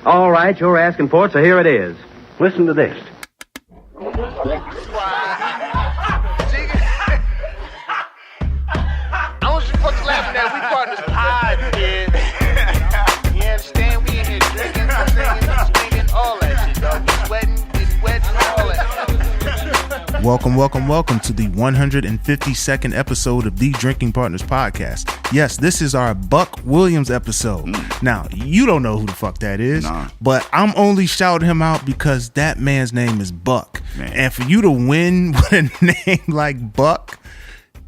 All right, you're asking for it, so here it is. Listen to this. I want you fuckers laughing at we partners pod, kid. You understand? We in here drinking, singing, swinging, all that shit, dog. We sweating, getting wet, all that shit. Welcome to the 152nd episode of the Drinking Partners Podcast. Yes, this is our Buck Williams episode. Now, you don't know who the fuck that is, but I'm only shouting him out because that man's name is Buck. Man. And for you to win with a name like Buck,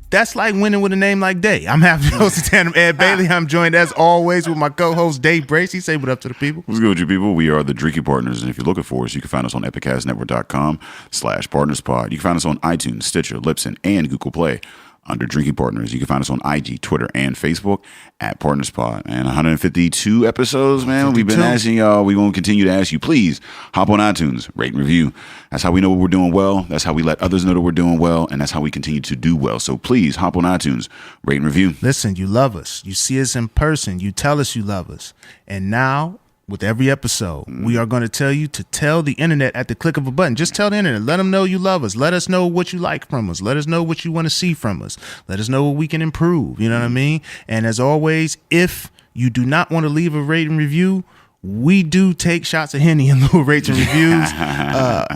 that's like winning with a name like Day. I'm happy to host the tandem Ed Bailey. I'm joined as always with my co-host Dave Bracey. Say what up to the people. What's good with you people? We are the Drinking Partners, and if you're looking for us, you can find us on epicastnetwork.com/partnerspod. You can find us on iTunes, Stitcher, Libsyn, and Google Play under Drinking Partners. You can find us on IG, Twitter, and Facebook at PartnersPod. And 152 episodes, man. We've been asking y'all. We won't continue to ask you. Please hop on iTunes, rate and review. That's how we know we're doing well. That's how we let others know that we're doing well. And that's how we continue to do well. So please hop on iTunes, rate and review. Listen, you love us. You see us in person. You tell us you love us. And now, with every episode, we are going to tell you to tell the internet at the click of a button. Just tell the internet. Let them know you love us. Let us know what you like from us. Let us know what you want to see from us. Let us know what we can improve. You know what I mean? And as always, if you do not want to leave a rate and review, we do take shots of Henny in lieu of rates and reviews.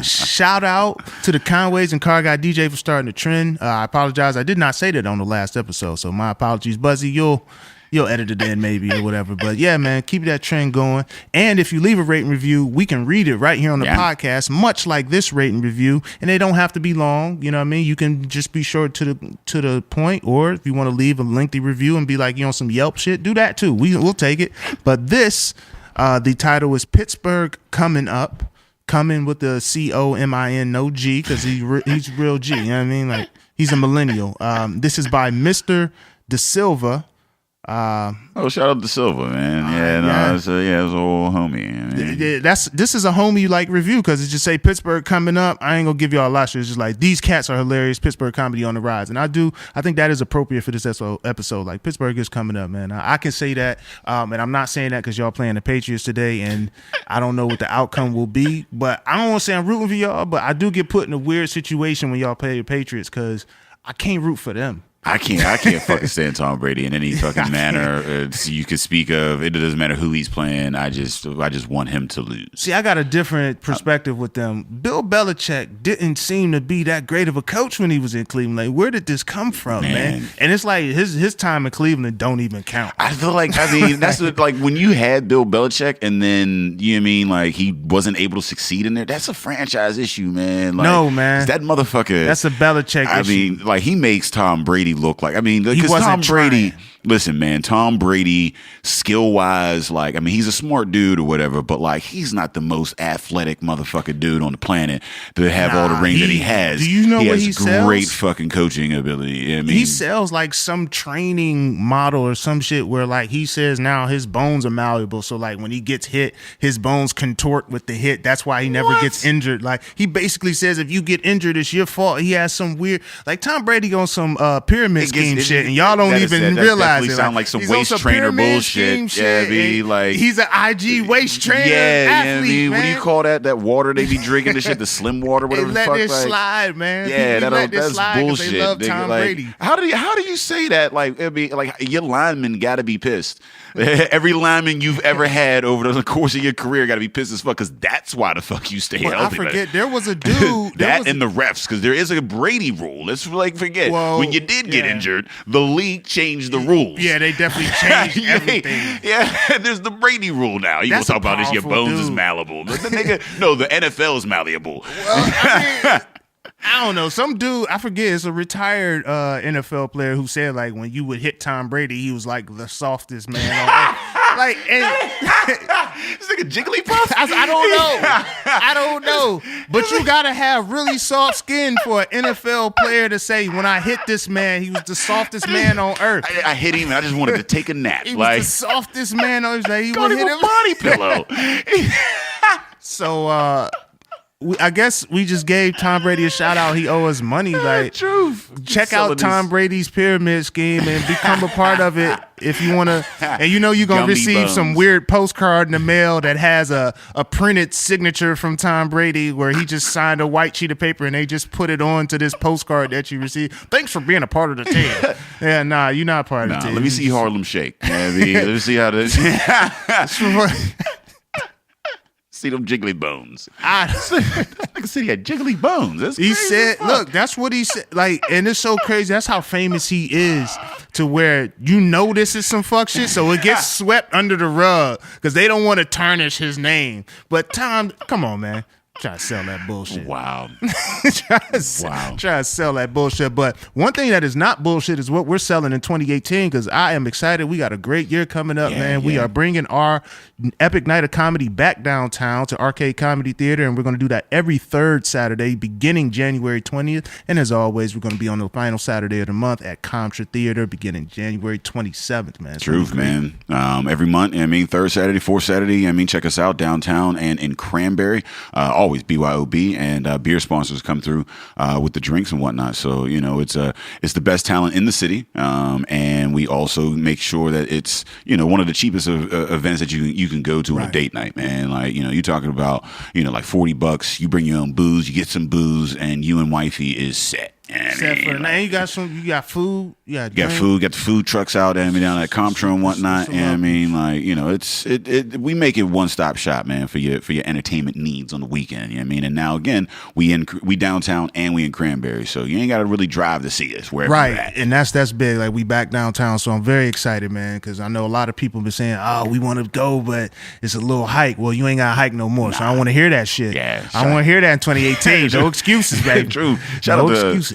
Shout out to the Conways and Car Guy DJ for starting the trend. I apologize. I did not say that on the last episode, so my apologies. Buzzy, you'll edit it in maybe or whatever. But yeah, man, keep that trend going. And if you leave a rate and review, we can read it right here on the podcast, much like this rate and review. And they don't have to be long. You know what I mean? You can just be short to the point. Or if you want to leave a lengthy review and be like, you know, some Yelp shit, do that too. We'll take it. But this, the title is Pittsburgh Coming Up. Coming with the COMIN, no G, because he's real G. You know what I mean? Like, he's a millennial. This is by Mr. De Silva. Shout out to Silva, man. It's an old homie. Man. This is a homie like review because it just say Pittsburgh coming up. I ain't gonna give y'all a lot of shit. It's just like these cats are hilarious. Pittsburgh comedy on the rise, and I think that is appropriate for this episode. Like Pittsburgh is coming up, man. I can say that, and I'm not saying that because y'all playing the Patriots today, and I don't know what the outcome will be. But I don't want to say I'm rooting for y'all, but I do get put in a weird situation when y'all play the Patriots because I can't root for them. I can't fucking stand Tom Brady in any fucking manner you could speak of. It doesn't matter who he's playing. I just want him to lose. See, I got a different perspective with them. Bill Belichick didn't seem to be that great of a coach when he was in Cleveland. Like, where did this come from, man? And it's like his time in Cleveland don't even count. I feel like, that's like when you had Bill Belichick and then, you know what I mean, like he wasn't able to succeed in there. That's a franchise issue, man. Like, no, man. That motherfucker. That's a Belichick issue. I mean, like he makes Tom Brady look like, because Tom Brady, listen, man, Tom Brady, skill wise, like, I mean, he's a smart dude or whatever, but like, he's not the most athletic motherfucker dude on the planet to have all the rings that he has. Do you know what he has? Great fucking coaching ability. You know what I mean? He sells like some training model or some shit where like he says now his bones are malleable. So like when he gets hit, his bones contort with the hit. That's why he never gets injured. Like he basically says if you get injured, it's your fault. He has some weird, like Tom Brady on some pyramid scheme shit, and y'all don't even realize it. Sound like some waist trainer bullshit. Yeah, like he's an IG waist trainer. Athlete, man. What do you call that? That water they be drinking, the shit, the slim water, whatever the fuck. Let it slide, man. Yeah, that's bullshit. They love Tom Brady. How do you say that? Like it'd be like your lineman got to be pissed. Every lineman you've ever had over the course of your career got to be pissed as fuck because that's why the fuck you stay healthy. I forget there was a dude and the refs because there is a Brady rule. Let's forget when you did get injured, the league changed the rules. Yeah, they definitely changed everything. Yeah, there's the Brady rule now. You gonna talk about this? Your bones is malleable. The NFL is malleable. Well, I don't know. Some dude, I forget, it's a retired NFL player who said like when you would hit Tom Brady, he was like the softest man on earth. Like, it's like a Jigglypuff. I don't know. But you gotta have really soft skin for an NFL player to say, when I hit this man, he was the softest man on earth. I hit him and I just wanted to take a nap. He was the softest man on earth. Like, he would hit him body pillow. So I guess we just gave Tom Brady a shout out. He owes us money. Like, check out Tom Brady's pyramid scheme and become a part of it if you want to. And you're going to receive some weird postcard in the mail that has a printed signature from Tom Brady where he just signed a white sheet of paper and they just put it on to this postcard that you received. Thanks for being a part of the team. Yeah, nah, you're not part of the team. Let me see Harlem Shake. Let me see how this. See them jiggly bones. I can see he had jiggly bones. That's he crazy. said, look, that's what he said. Like, and it's so crazy. That's how famous he is to where this is some fuck shit. So it gets swept under the rug because they don't want to tarnish his name. But Tom, come on, man. Try to sell that bullshit. Wow. Try to sell that bullshit. But one thing that is not bullshit is what we're selling in 2018 because I am excited. We got a great year coming up, man. We are bringing our Epic Night of Comedy back downtown to Arcade Comedy Theater, and we're going to do that every third Saturday beginning January 20th. And as always, we're going to be on the final Saturday of the month at Comtra Theater beginning January 27th, man. Truth, man. Every month, third Saturday, fourth Saturday, check us out downtown and in Cranberry. Always BYOB, and beer sponsors come through with the drinks and whatnot. So it's the best talent in the city, and we also make sure that it's one of the cheapest events that you can go to on a date night, man. Like you're talking about like $40. You bring your own booze, you get some booze, and you and wifey is set. Except for the night, you got food, you got And that's big. Like we back downtown, so I'm very excited, man, because I know a lot of people been saying, "Oh, we want to go, but it's a little hike." Well, you ain't got to hike no more, so I don't want to hear that shit. Yeah, I want to hear that in 2018. No excuses, baby. True.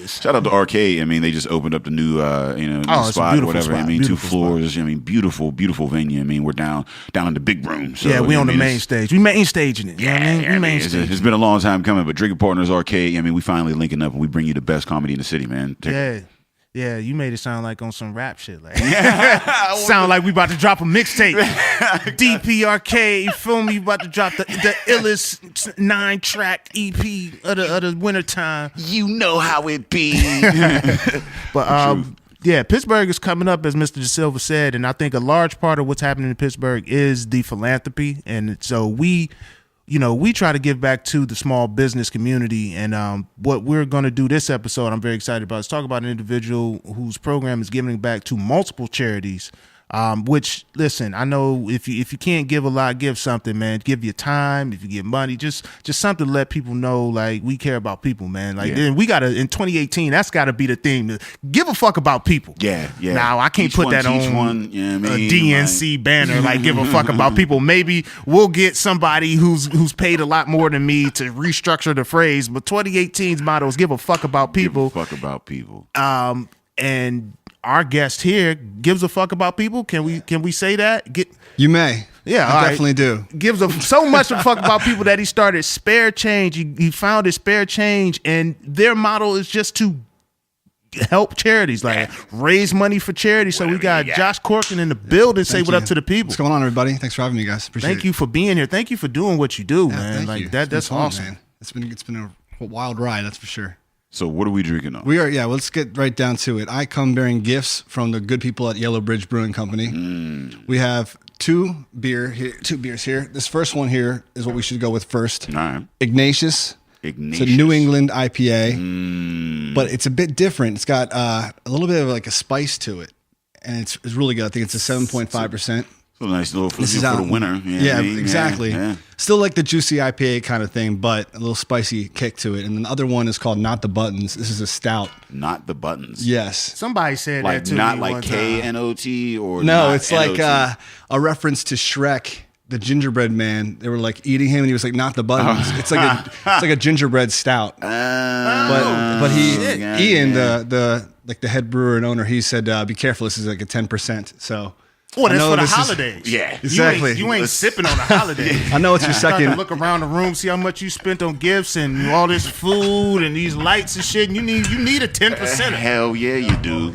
Shout out to Arcade. They just opened up the new new spot or whatever. Spot. 2 floors. Spot. Beautiful venue. We're down in the big room. So, we on the main stage. We main staging it. It's been a long time coming, but Drinking Partners Arcade. We finally linking up and we bring you the best comedy in the city, man. Yeah, you made it sound like on some rap shit. Like, sound like we about to drop a mixtape. DP Arcade, you feel me? You about to drop the illest 9-track EP of the wintertime. You know how it be. But Pittsburgh is coming up, as Mr. DeSilva said, and I think a large part of what's happening in Pittsburgh is the philanthropy, and so we try to give back to the small business community. And what we're going to do this episode, I'm very excited about, is talk about an individual whose program is giving back to multiple charities. Which, listen, I know if you can't give a lot, give something, man. Give your time. If you give money, just something to let people know, like, we care about people, man. Like, then we gotta, in 2018, that's gotta be the theme. To give a fuck about people. Yeah. Now I can't put that on a DNC banner. Like, give a fuck about people. Maybe we'll get somebody who's paid a lot more than me to restructure the phrase. But 2018's motto is give a fuck about people. Give a fuck about people. And our guest here gives a fuck about people. Can we say that? You may. Yeah, I definitely do. Gives so much a fuck about people that he started Spare Change. He founded Spare Change, and their model is just to help charities, like raise money for charity. So we got Josh Corcoran in the building. Say what up to the people. What's going on, everybody? Thanks for having me, guys. Appreciate it. Thank you for being here. Thank you for doing what you do, man. Like you. That's fun, awesome. Man. It's been a wild ride, that's for sure. So what are we drinking on? Let's get right down to it. I come bearing gifts from the good people at Yellow Bridge Brewing Company. We have two beers here. This first one here is what we should go with first. All right. Ignatius. It's a New England IPA, but it's a bit different. It's got a little bit of like a spice to it, and it's really good. I think it's a 7.5%. A nice little for the winter. Exactly. Yeah. Still like the juicy IPA kind of thing, but a little spicy kick to it. And then the other one is called Not the Buttons. This is a stout. Not the Buttons. Yes. Somebody said like that to not me like one KNOT or no, it's NOT. like a reference to Shrek, the gingerbread man. They were like eating him, and he was like, "Not the buttons." It's like a gingerbread stout. But Ian, the head brewer and owner, he said, "Be careful. This is like a 10%." So. Oh, that's for the holidays. Exactly. You ain't sipping on the holidays. I know it's your second. Look around the room, see how much you spent on gifts and all this food and these lights and shit. And you need a 10%. Hell yeah, you do.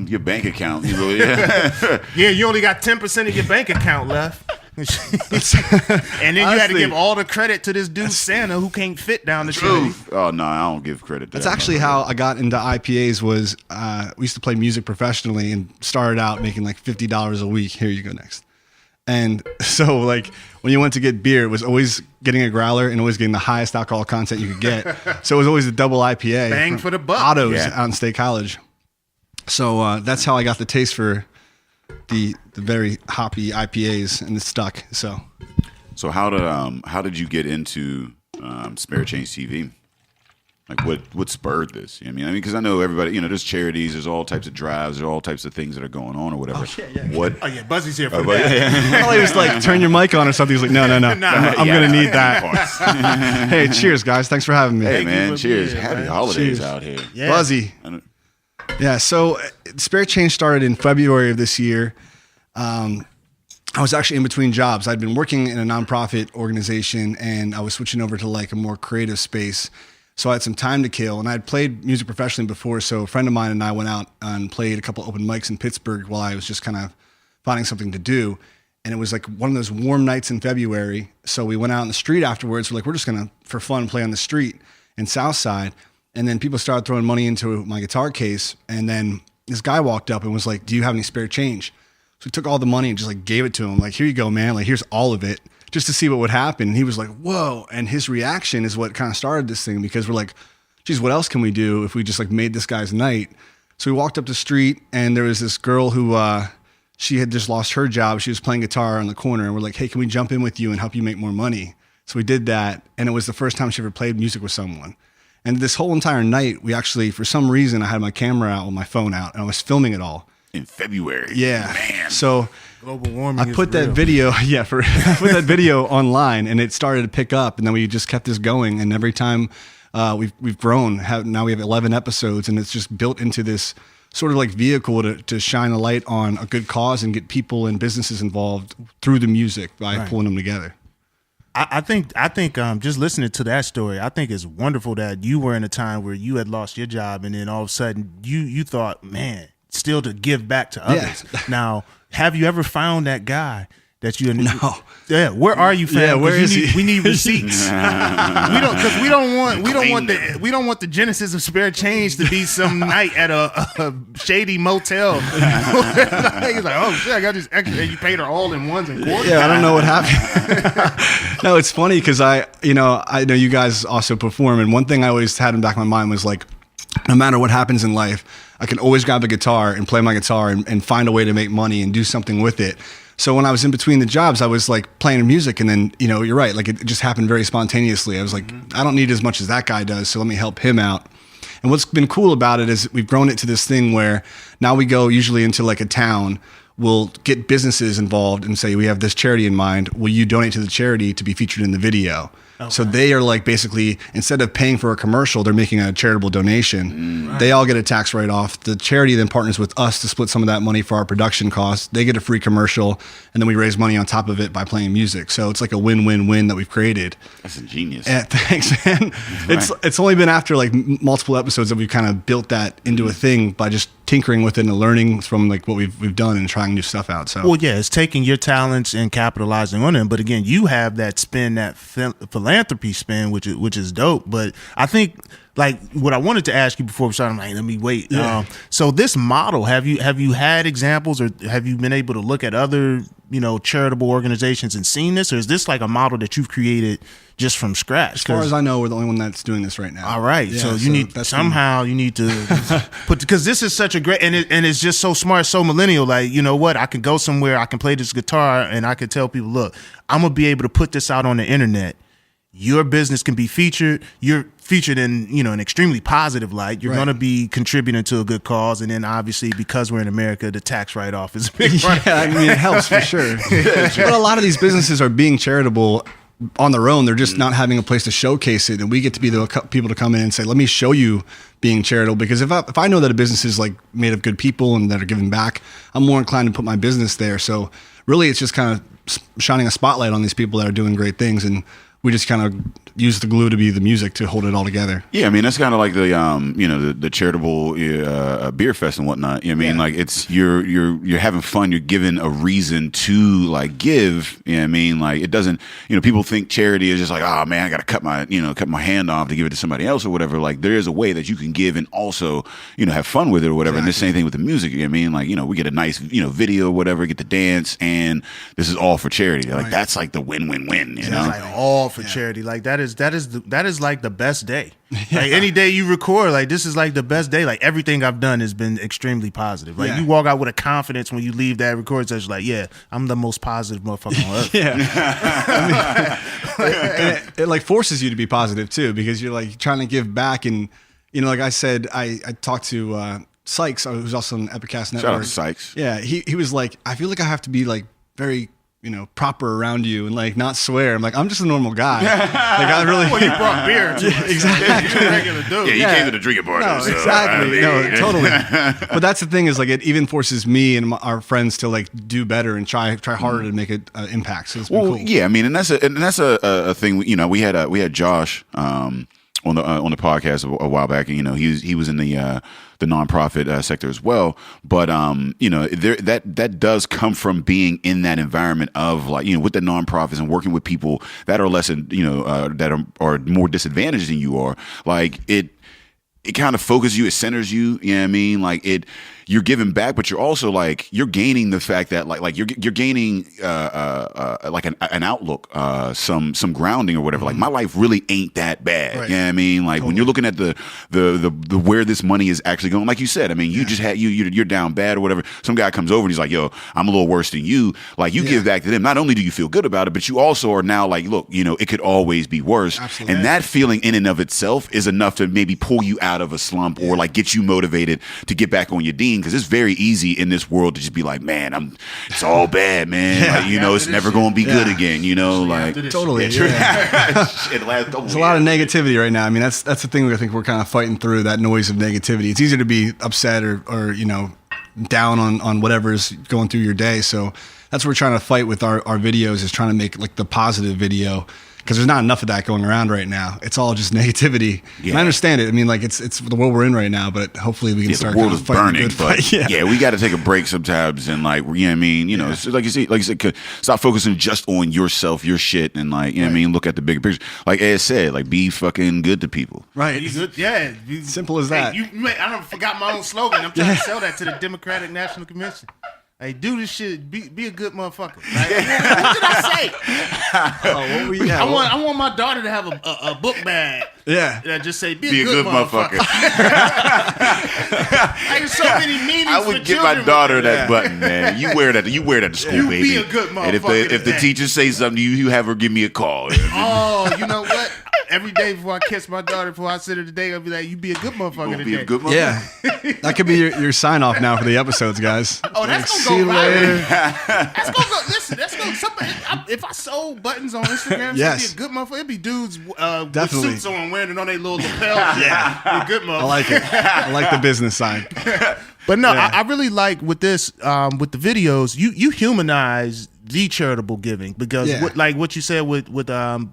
Your bank account. Yeah, you only got 10% of your bank account left. And then you had to Honestly, give all the credit to this dude Santa who can't fit down the chimney. Oh no, I don't give credit to That's that. actually how I got into IPAs. Was we used to play music professionally and started out making like $50 a week. Here you go next. And so like when you went to get beer, it was always getting a growler and always getting the highest alcohol content you could get. So it was always a double IPA. Bang for the buck. Otto's Yeah. out in State College. So that's how I got the taste for the very hoppy IPAs, and it stuck. So how did you get into Spare Change TV? Like what spurred this? You know what I mean, because I know everybody. There's charities, there's all types of drives, there's all types of things that are going on or whatever. What? Oh yeah, Buzzy's here for But- that. Well, he was like, "Turn your mic on" or something. He's like, "No, I'm gonna need that." Hey, cheers, guys! Thanks for having me. Hey man, for cheers! being here, Happy man. holidays Cheers. out here. Yeah. Buzzy. And- Yeah, so Spare Change started in February of this year. I was actually in between jobs. I'd been working in a nonprofit organization, and I was switching over to like a more creative space. So I had some time to kill, and I'd played music professionally before. So a friend of mine and I went out and played a couple open mics in Pittsburgh while I was just kind of finding something to do. And it was like one of those warm nights in February. So we went out on the street afterwards. We're like, we're just going to, for fun, play on the street in Southside. And then people started throwing money into my guitar case. And then this guy walked up and was like, "Do you have any spare change?" So we took all the money and just like gave it to him. Like, "Here you go, man. Like, here's all of it," just to see what would happen. And he was like, "Whoa." And his reaction is what kind of started this thing, because we're like, geez, what else can we do if we just like made this guy's night? So we walked up the street, and there was this girl who, she had just lost her job. She was playing guitar on the corner, and we're like, "Hey, can we jump in with you and help you make more money?" So we did that. And it was the first time she ever played music with someone. And this whole entire night, we actually, for some reason, I had my camera out with my phone out, and I was filming it all. In February. Yeah. Man. So Global warming. I is put that real. video, I put that video online, and it started to pick up, and then we just kept this going. And every time we've grown, now we have 11 episodes, and it's just built into this sort of like vehicle to shine a light on a good cause and get people and businesses involved through the music by pulling them together. I think just listening to that story, I think it's wonderful that you were in a time where you had lost your job, and then all of a sudden you thought, man, still to give back to others. Yeah. Now, have you ever found that guy that you? No. Yeah, where are you, fam? Yeah, where 'Cause is he? We need receipts. we don't want the genesis of Spare Change to be some night at a shady motel. He's like, "Oh shit, I got this extra." You paid her all in ones and quarters. Yeah, I don't know what happened. No, it's funny because I know you guys also perform, and one thing I always had in the back of my mind was like, no matter what happens in life, I can always grab a guitar and play my guitar and find a way to make money and do something with it. So when I was in between the jobs, I was like playing music, and then, you're right, like it just happened very spontaneously. I was like, I don't need as much as that guy does, so let me help him out. And what's been cool about it is we've grown it to this thing where now we go usually into like a town, we'll get businesses involved and say, we have this charity in mind. Will you donate to the charity to be featured in the video? Okay. So they are like basically, instead of paying for a commercial, they're making a charitable donation. Right. They all get a tax write-off. The charity then partners with us to split some of that money for our production costs. They get a free commercial, and then we raise money on top of it by playing music. So it's like a win-win-win that we've created. That's ingenious. Yeah, thanks, man. Right. It's only been after like multiple episodes that we've kind of built that into a thing by just tinkering with it and learning from like what we've done and trying new stuff out. So well, yeah, it's taking your talents and capitalizing on them. But again, you have that spin, that philanthropy spin, which is dope. But I think like what I wanted to ask you before we started, I'm like, let me wait. Yeah. So this model, have you had examples, or have you been able to look at other charitable organizations and seen this, or is this like a model that you've created just from scratch? As far as I know, we're the only one that's doing this right now. All right, Yeah, so you need to put, because this is such a great, and it's just so smart, so millennial. Like, you know what? I can go somewhere, I can play this guitar, and I can tell people, look, I'm gonna be able to put this out on the internet. Your business can be featured. You're featured in an extremely positive light. You're Right. going to be contributing to a good cause, and then obviously because we're in America, the tax write-off is a big part. Yeah, I mean, it helps for sure. But a lot of these businesses are being charitable on their own. They're just not having a place to showcase it, and we get to be the people to come in and say, "Let me show you being charitable." Because if I know that a business is like made of good people and that are giving back, I'm more inclined to put my business there. So really, it's just kind of shining a spotlight on these people that are doing great things, and we just kind of use the glue to be the music to hold it all together. Yeah, I mean that's kind of like the the charitable beer fest and whatnot. You know what I mean, like it's you're having fun. You're given a reason to like give. You know what I mean, like it doesn't. People think charity is just like, oh man, I got to cut my hand off to give it to somebody else or whatever. Like there is a way that you can give and also have fun with it or whatever. Exactly. And the same thing with the music. You know what I mean, like we get a nice video or whatever, get the dance, and this is all for charity. Like that's like the win-win-win. You know, like all for charity. Like that is like the best day. Like any day you record, like this is like the best day. Like everything I've done has been extremely positive. Like you walk out with a confidence when you leave that record session. Like, yeah, I'm the most positive motherfucker on earth. It like forces you to be positive too, because you're like trying to give back. And like I said, I talked to Sykes, who's also on Epicast Network. Shout out to Sykes. Yeah, he was like, I feel like I have to be like very proper around you and like not swear. I'm like, I'm just a normal guy. Like I really. Well, you brought beer. Exactly. You're a regular dude. Yeah, you came to the drinking party. No, so, exactly. Totally. But that's the thing is like it even forces me and our friends to like do better and try harder to make an impact. So it's been cool. Yeah, I mean, and that's a thing. We had Josh on the podcast a while back, and he was in the nonprofit sector as well. But that does come from being in that environment of like with the nonprofits and working with people that are less that are more disadvantaged than you are. Like it kind of focuses you, it centers you. You know what I mean? Like you're giving back, but you're also like you're gaining the fact that like you're gaining like an outlook, some grounding or whatever. Like my life really ain't that bad. Right. You know what I mean? Like when you're looking at the where this money is actually going, like you said, I mean, you just had you're down bad or whatever. Some guy comes over and he's like, yo, I'm a little worse than you. Like you give back to them. Not only do you feel good about it, but you also are now like, look, it could always be worse. Absolutely. And that feeling in and of itself is enough to maybe pull you out of a slump or like get you motivated to get back on your dean. Because it's very easy in this world to just be like, man, it's all bad, man. Like, it's never going to be good again. Like totally. There's a lot of negativity right now. I mean, that's the thing I think we're kind of fighting through, that noise of negativity. It's easier to be upset or down on whatever's going through your day. So that's what we're trying to fight with our videos, is trying to make like the positive video. Because there's not enough of that going around right now. It's all just negativity. Yeah. And I understand it. I mean, like it's the world we're in right now, but hopefully we can start. The world is burning, but we got to take a break sometimes and like, you know what I mean? It's like you said, stop focusing just on yourself, your shit, and like, you know what I mean? Look at the bigger picture. Like Ed said, like be fucking good to people. Right. Be good. Yeah. Simple as that. I forgot my own slogan. I'm trying to sell that to the Democratic National Convention. Hey, do this shit. Be a good motherfucker. Right? What did I say? I want my daughter to have a book bag. Yeah. That just say, be a good motherfucker. There's so many meanings. I would give my daughter that button, man. You wear that to school, baby. Be a good motherfucker. And if the teacher says something to you, you have her give me a call. Oh, you know what? Every day before I kiss my daughter, before I sit her today, I'll be like, you be a good motherfucker today. Be a good motherfucker. Yeah. That could be your sign off now for the episodes, guys. Oh, that's going to go viral. That's going to go, listen, if I sold buttons on Instagram, it'd be a good motherfucker. It'd be dudes with suits on wearing it on their little lapel. Yeah. Be a good motherfucker. I like it. I like the business side. But no, I really like with this, with the videos, you humanize the charitable giving, because what you said with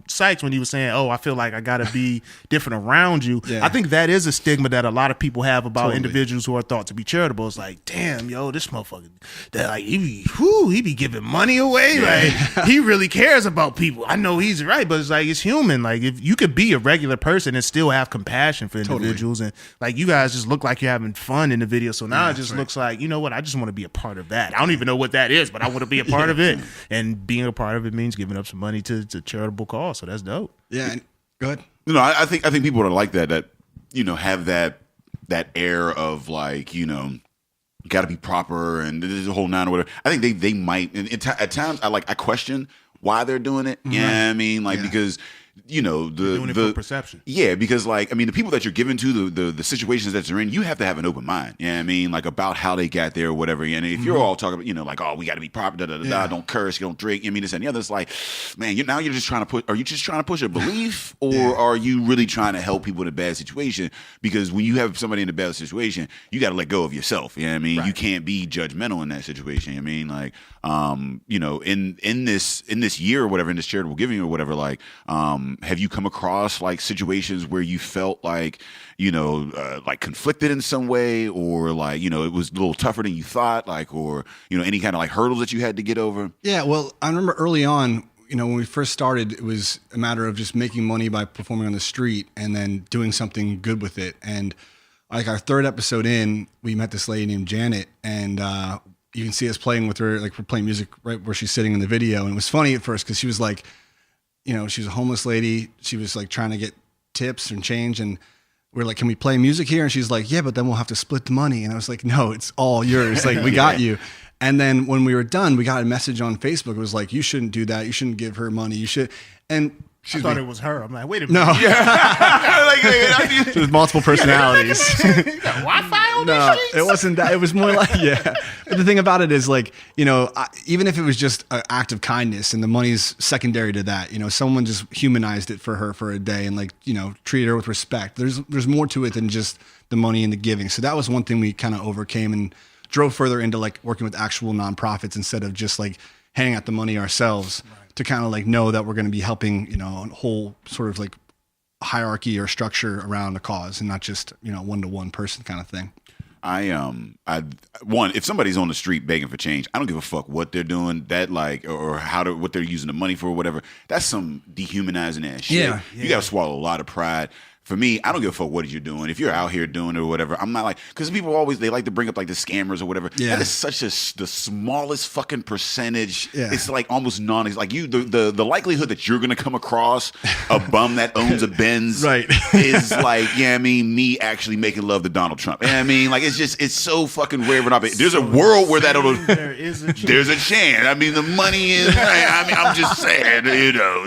Sykes when he was saying, oh, I feel like I gotta be different around you. I think that is a stigma that a lot of people have about individuals who are thought to be charitable. It's like, damn, yo, this motherfucker, that like he be giving money away. Like he really cares about people. I know he's right, but it's like, it's human. Like if you could be a regular person and still have compassion for individuals, and like you guys just look like you're having fun in the video. So now it just looks like, you know what, I just want to be a part of that. I don't even know what that is, but I want to be a part of it. And being a part of it means giving up some money to charitable cause. So that's dope. Yeah. Go ahead. I think people are like that have that air of like, got to be proper and there's a whole nine or whatever. I think they might, and at times I question why they're doing it. Yeah, you know what I mean, like because you know, doing it for perception. Yeah, because like, I mean, the people that you're giving to, the situations that you're in, you have to have an open mind. You know what I mean? Like about how they got there or whatever. And if you're all talking about, you know, like, oh, we got to be proper, don't curse, you don't drink. I mean, this and the other. It's like, man, you're just trying to push. Are you just trying to push a belief, or are you really trying to help people in a bad situation? Because when you have somebody in a bad situation, you got to let go of yourself. You know what I mean? Right. You can't be judgmental in that situation. I mean, like, you know, in this year or whatever, in this charitable giving or whatever, like, have you come across like situations where you felt like, you know, like conflicted in some way, or like, you know, it was a little tougher than you thought, like, or, you know, any kind of like hurdles that you had to get over? Yeah, well, I remember early on, you know, when we first started, it was a matter of just making money by performing on the street and then doing something good with it. And like our third episode in, we met this lady named Janet, and you can see us playing with her, like we're playing music right where she's sitting in the video. And it was funny at first because she was like, you know, she was a homeless lady. She was like trying to get tips and change. And we're like, can we play music here? And she's like, yeah, but then we'll have to split the money. And I was like, no, it's all yours. Like, we got you. And then when we were done, we got a message on Facebook. It was like, you shouldn't do that. You shouldn't give her money. You should. And I thought it was her. I'm like, wait a minute. No. There's multiple personalities. You got Wi-Fi on No, it wasn't that. It was more like, yeah. But the thing about it is like, you know, even if it was just an act of kindness and the money's secondary to that, you know, someone just humanized it for her for a day and like, you know, treated her with respect. There's more to it than just the money and the giving. So that was one thing we kind of overcame and drove further into like working with actual nonprofits instead of just like handing out the money ourselves. Right. To kind of like know that we're going to be helping, you know, a whole sort of like hierarchy or structure around a cause and not just, you know, one-to-one person kind of thing. If somebody's on the street begging for change, I don't give a fuck what they're doing, that like, or what they're using the money for or whatever. That's some dehumanizing ass shit. Yeah. You got to swallow a lot of pride. For me, I don't give a fuck what you're doing. If you're out here doing it or whatever, I'm not like, because people always, they like to bring up like the scammers or whatever. Yeah. That is such the smallest fucking percentage. Yeah. It's like almost like the likelihood that you're going to come across a bum that owns a Benz right. is like, yeah, I mean, me actually making love to Donald Trump. You know what I mean? Like, it's so fucking rare. But there's a world where there's a chance. I mean, the money is, I mean, I'm just saying, you know,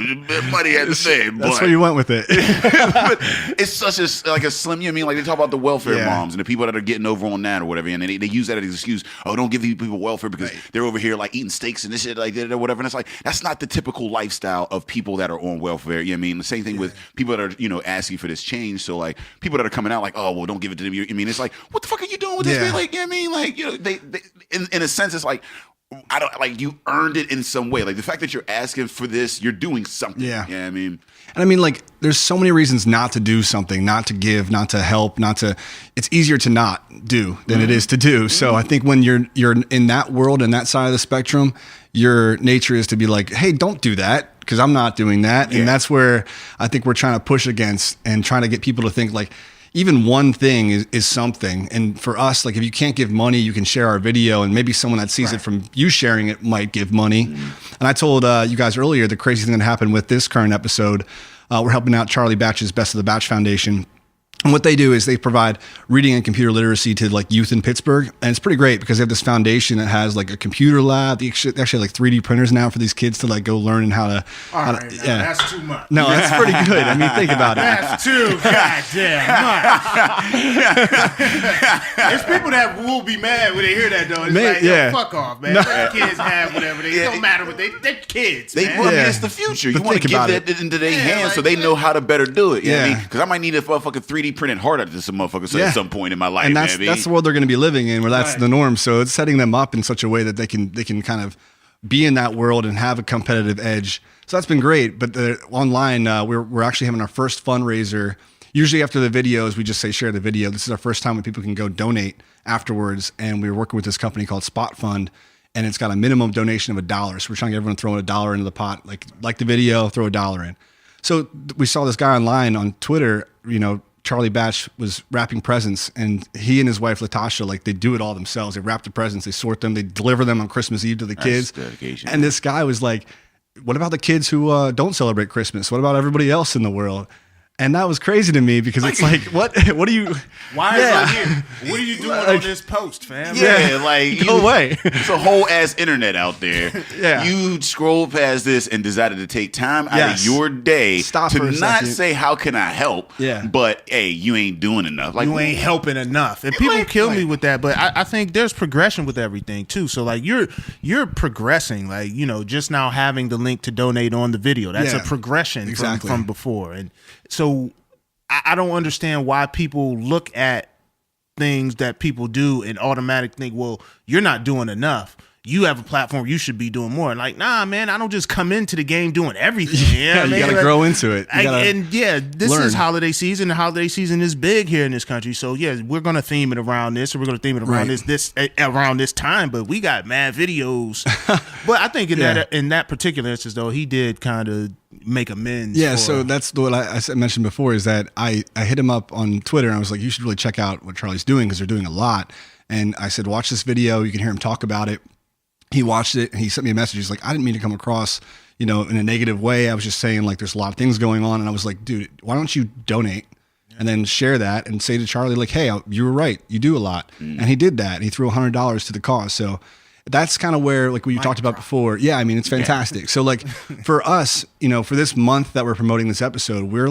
money has the same. That's where you went with it. But, it's such a slim. You know what I mean? Like they talk about the welfare moms and the people that are getting over on that or whatever, and they use that as an excuse. Oh, don't give these people welfare because they're over here like eating steaks and this shit like that or whatever. And it's like that's not the typical lifestyle of people that are on welfare. You know what I mean? The same thing with people that are, you know, asking for this change. So like people that are coming out like, oh well, don't give it to them. I mean, it's like, what the fuck are you doing with this man? Like, you know what I mean? Like, you know, they in a sense, it's like, I don't like you earned it in some way. Like the fact that you're asking for this, you're doing something. Yeah. You know what I mean? And I mean, like, there's so many reasons not to do something, not to give, not to help, it's easier to not do than it is to do. So I think when you're in that world and that side of the spectrum, your nature is to be like, hey, don't do that because I'm not doing that. And that's where I think we're trying to push against and trying to get people to think like, even one thing is something. And for us, like if you can't give money, you can share our video and maybe someone that sees it from you sharing it might give money. And I told you guys earlier, the crazy thing that happened with this current episode, we're helping out Charlie Batch's Best of the Batch Foundation. And what they do is they provide reading and computer literacy to like youth in Pittsburgh. And it's pretty great because they have this foundation that has like a computer lab. They actually have like 3D printers now for these kids to like go learn and how to. That's too much. No, that's pretty good. I mean, think about it. That's too goddamn much. There's people that will be mad when they hear that though. It's like, yo, fuck off, man. Let the kids have whatever. It don't matter what they're kids. It's the future. You want to give that into their hands like, so they know how to better do it. You know what I mean? Because I might need a fucking 3D printed hard at this motherfucker at some point in my life. And that's the world they're going to be living in, where that's the norm. So it's setting them up in such a way that they can kind of be in that world and have a competitive edge. So that's been great. But online, we're actually having our first fundraiser. Usually after the videos, we just say share the video. This is our first time when people can go donate afterwards. And we're working with this company called Spot Fund. And it's got a minimum donation of $1. So we're trying to get everyone throwing $1 into the pot. Like the video, throw $1 in. So we saw this guy online on Twitter, you know, Charlie Batch was wrapping presents, and he and his wife Latasha, like they do it all themselves. They wrap the presents, they sort them, they deliver them on Christmas Eve to the kids. And this guy was like, what about the kids who don't celebrate Christmas? What about everybody else in the world? And that was crazy to me because it's like, what do you? Why is it here? What are you doing on this post, fam? Yeah, like Go away. It's a whole ass internet out there. Yeah. You scrolled past this and decided to take time out of your day Stop for to a not second. say how can I help. Yeah. But hey, you ain't doing enough. Like You ain't helping enough, and people Like- kill me with that. But I think there's progression with everything too. So like you're progressing. Like just now having the link to donate on the video. That's a progression from before. And so I don't understand why people look at things that people do and automatically think, well, you're not doing enough. You have a platform, you should be doing more. Like, nah, man, I don't just come into the game doing everything. Yeah, you got to grow into it. This is holiday season. The holiday season is big here in this country. So yeah, we're gonna theme it around this, or we're gonna theme it around around this time. But we got mad videos. But I think in that particular instance, though, he did kind of make amends. Yeah, so that's what I mentioned before is that I hit him up on Twitter and I was like, you should really check out what Charlie's doing because they're doing a lot. And I said, watch this video. You can hear him talk about it. He watched it and he sent me a message. He's like, I didn't mean to come across, in a negative way. I was just saying like there's a lot of things going on. And I was like, dude, why don't you donate and then share that and say to Charlie like, hey, you were right. You do a lot. And he did that. And he threw $100 to the cause. So that's kind of where like what you talked about before. Yeah, I mean, it's fantastic. So like for us, for this month that we're promoting this episode, we're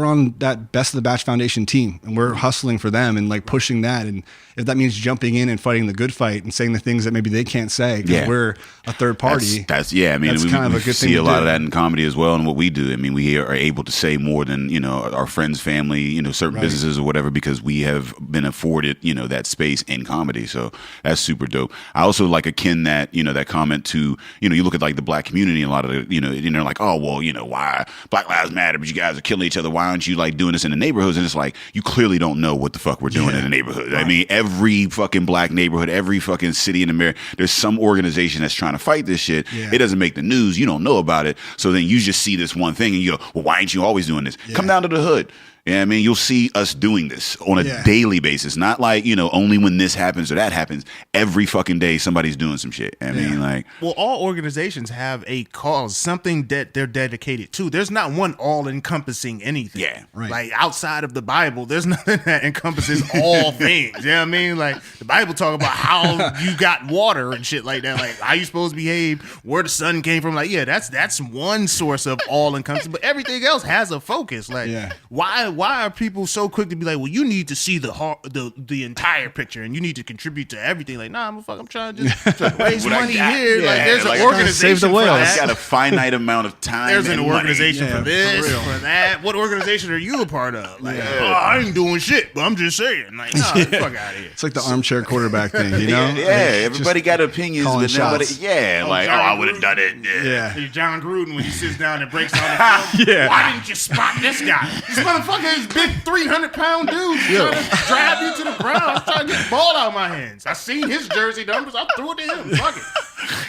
on that Best of the Batch Foundation team and we're hustling for them and like pushing that. And if that means jumping in and fighting the good fight and saying the things that maybe they can't say because we're a third party. That's I mean, that's we kind of a good thing see to a lot do. of that in comedy as well. And what we do, I mean, we are able to say more than, our friends, family, certain businesses or whatever, because we have been afforded, that space in comedy. So that's super dope. I also like akin that, that comment to, you look at like the black community and a lot of the, and they're like, oh, well, why Black Lives Matter, but you guys are killing each other. Why aren't you like doing this in the neighborhoods? And it's like, you clearly don't know what the fuck we're doing in the neighborhood. Right. I mean, every fucking black neighborhood, every fucking city in America, there's some organization that's trying to fight this shit. Yeah. It doesn't make the news. You don't know about it. So then you just see this one thing and you go, well, why ain't you always doing this? Yeah. Come down to the hood. Yeah, I mean, you'll see us doing this on a daily basis, not like, only when this happens or that happens. Every fucking day, somebody's doing some shit. I mean, like. Well, all organizations have a cause, something that they're dedicated to. There's not one all-encompassing anything. Yeah, right. Like outside of the Bible, there's nothing that encompasses all things. You know what I mean? Like the Bible talk about how you got water and shit like that. Like how you supposed to behave, where the sun came from. Like, yeah, that's one source of all-encompassing. But everything else has a focus. Like, why are people so quick to be like, well, you need to see the entire picture and you need to contribute to everything? Like, nah, I'm trying to just raise money here. Yeah, like, there's like, an organization save the for whales. that. It's got a finite amount of time. There's an and organization money. for this, for that. What organization are you a part of? Like, I ain't doing shit, but I'm just saying. Like, nah, fuck out of here. It's like the armchair quarterback thing, Yeah, Like, everybody got opinions, calling but nobody. shots. Like, John I would have Gruden. done it. Yeah. Hey, John Gruden, when he sits down and breaks down the film, why didn't you spot this guy? This motherfucker is big 300-pound dude trying to drive you to the ground. I'm trying to get the ball out of my hands. I seen his jersey numbers. I threw it to him. Fuck it.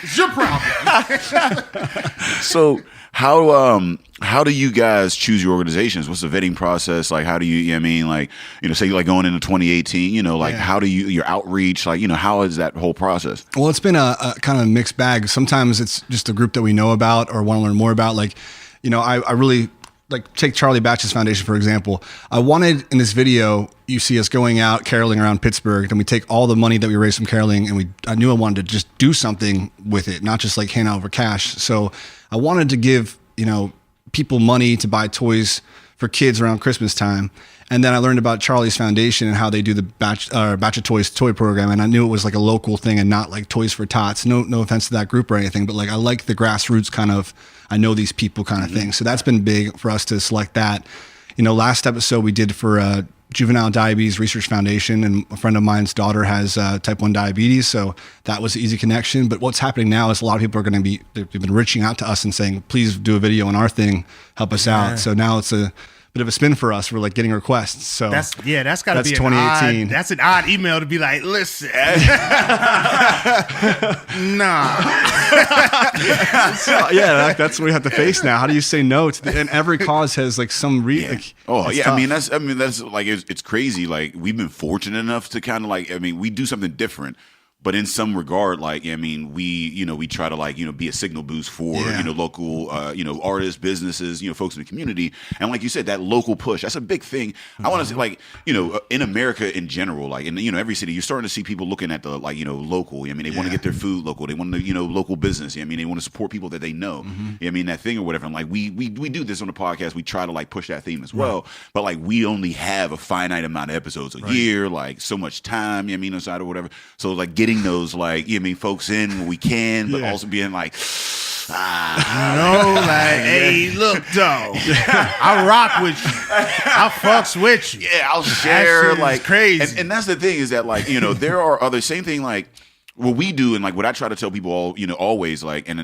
It's your problem. So how do you guys choose your organizations? What's the vetting process? Like, how do you, say like going into 2018, how do you, your outreach, like, how is that whole process? Well, it's been a kind of mixed bag. Sometimes it's just a group that we know about or want to learn more about. Like, I really like take Charlie Batch's Foundation, for example. I wanted in this video, you see us going out caroling around Pittsburgh, and we take all the money that we raised from caroling and I knew I wanted to just do something with it, not just like hand out over cash. So I wanted to give, people money to buy toys for kids around Christmas time. And then I learned about Charlie's Foundation and how they do the Batch of Toys toy program. And I knew it was like a local thing and not like Toys for Tots. No offense to that group or anything, but like I like the grassroots kind of, I know these people kind of thing. So that's been big for us to select that. Last episode we did for Juvenile Diabetes Research Foundation, and a friend of mine's daughter has type 1 diabetes. So that was an easy connection. But what's happening now is a lot of people are going to they've been reaching out to us and saying, please do a video on our thing, help us out. So now it's a bit of a spin for us. We're like getting requests. So that's got to be 2018. That's an odd email to be like, listen, nah. So, that's what we have to face now. How do you say no to and every cause has like some like, tough. Tough. That's like, it's crazy. Like, we've been fortunate enough to kind of like, we do something different. But in some regard, like, I mean, we try to like, be a signal boost for, local, artists, businesses, folks in the community. And like you said, that local push, that's a big thing. I want to say, like, in America in general, like in, every city, you're starting to see people looking at the, like, local. I mean, they want to get their food local. They want to, local business. I mean, they want to support people that they know. I mean, that thing or whatever. And like, we do this on the podcast. We try to like push that theme as well. But like, we only have a finite amount of episodes a year, like so much time, inside or whatever. So like getting those like folks in when we can, but also being like, hey, look though, I rock with you, I fucks with you. Yeah, I'll share like crazy. And that's the thing is that like there are other same thing like. What we do and like what I try to tell people all, always like and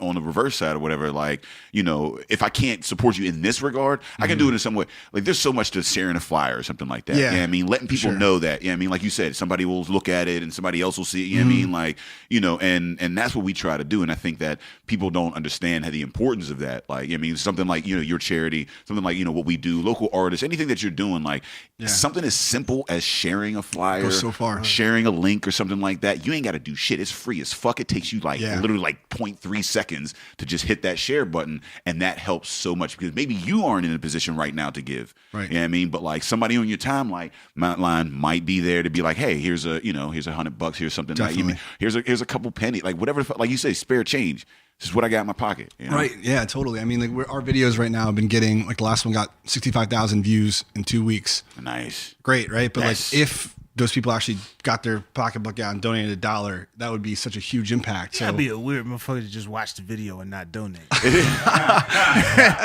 on the reverse side or whatever, like, if I can't support you in this regard, I can do it in some way. Like there's so much to sharing a flyer or something like that. Yeah. I mean, letting people know that, I mean, like you said, somebody will look at it and somebody else will see it. I mean, like, and that's what we try to do. And I think that people don't understand the importance of that. Like, I mean, something like, your charity, something like, what we do, local artists, anything that you're doing, like something as simple as sharing a flyer, goes so far. Sharing a link or something like that. You ain't got to do shit. It's free as fuck. It takes you like literally like 0.3 seconds to just hit that share button, and that helps so much because maybe you aren't in a position right now to give. Right. You know what I mean? But like somebody on your timeline might be there to be like, hey, here's $100, here's something. Like, here's a couple pennies, like whatever. Like you say, spare change. This is what I got in my pocket. Right. Yeah, totally. I mean, like our videos right now have been getting, like the last one got 65,000 views in 2 weeks. Nice. Great, right? But like if those people actually got their pocketbook out and donated $1, that would be such a huge impact. That'd be a weird motherfucker to just watch the video and not donate.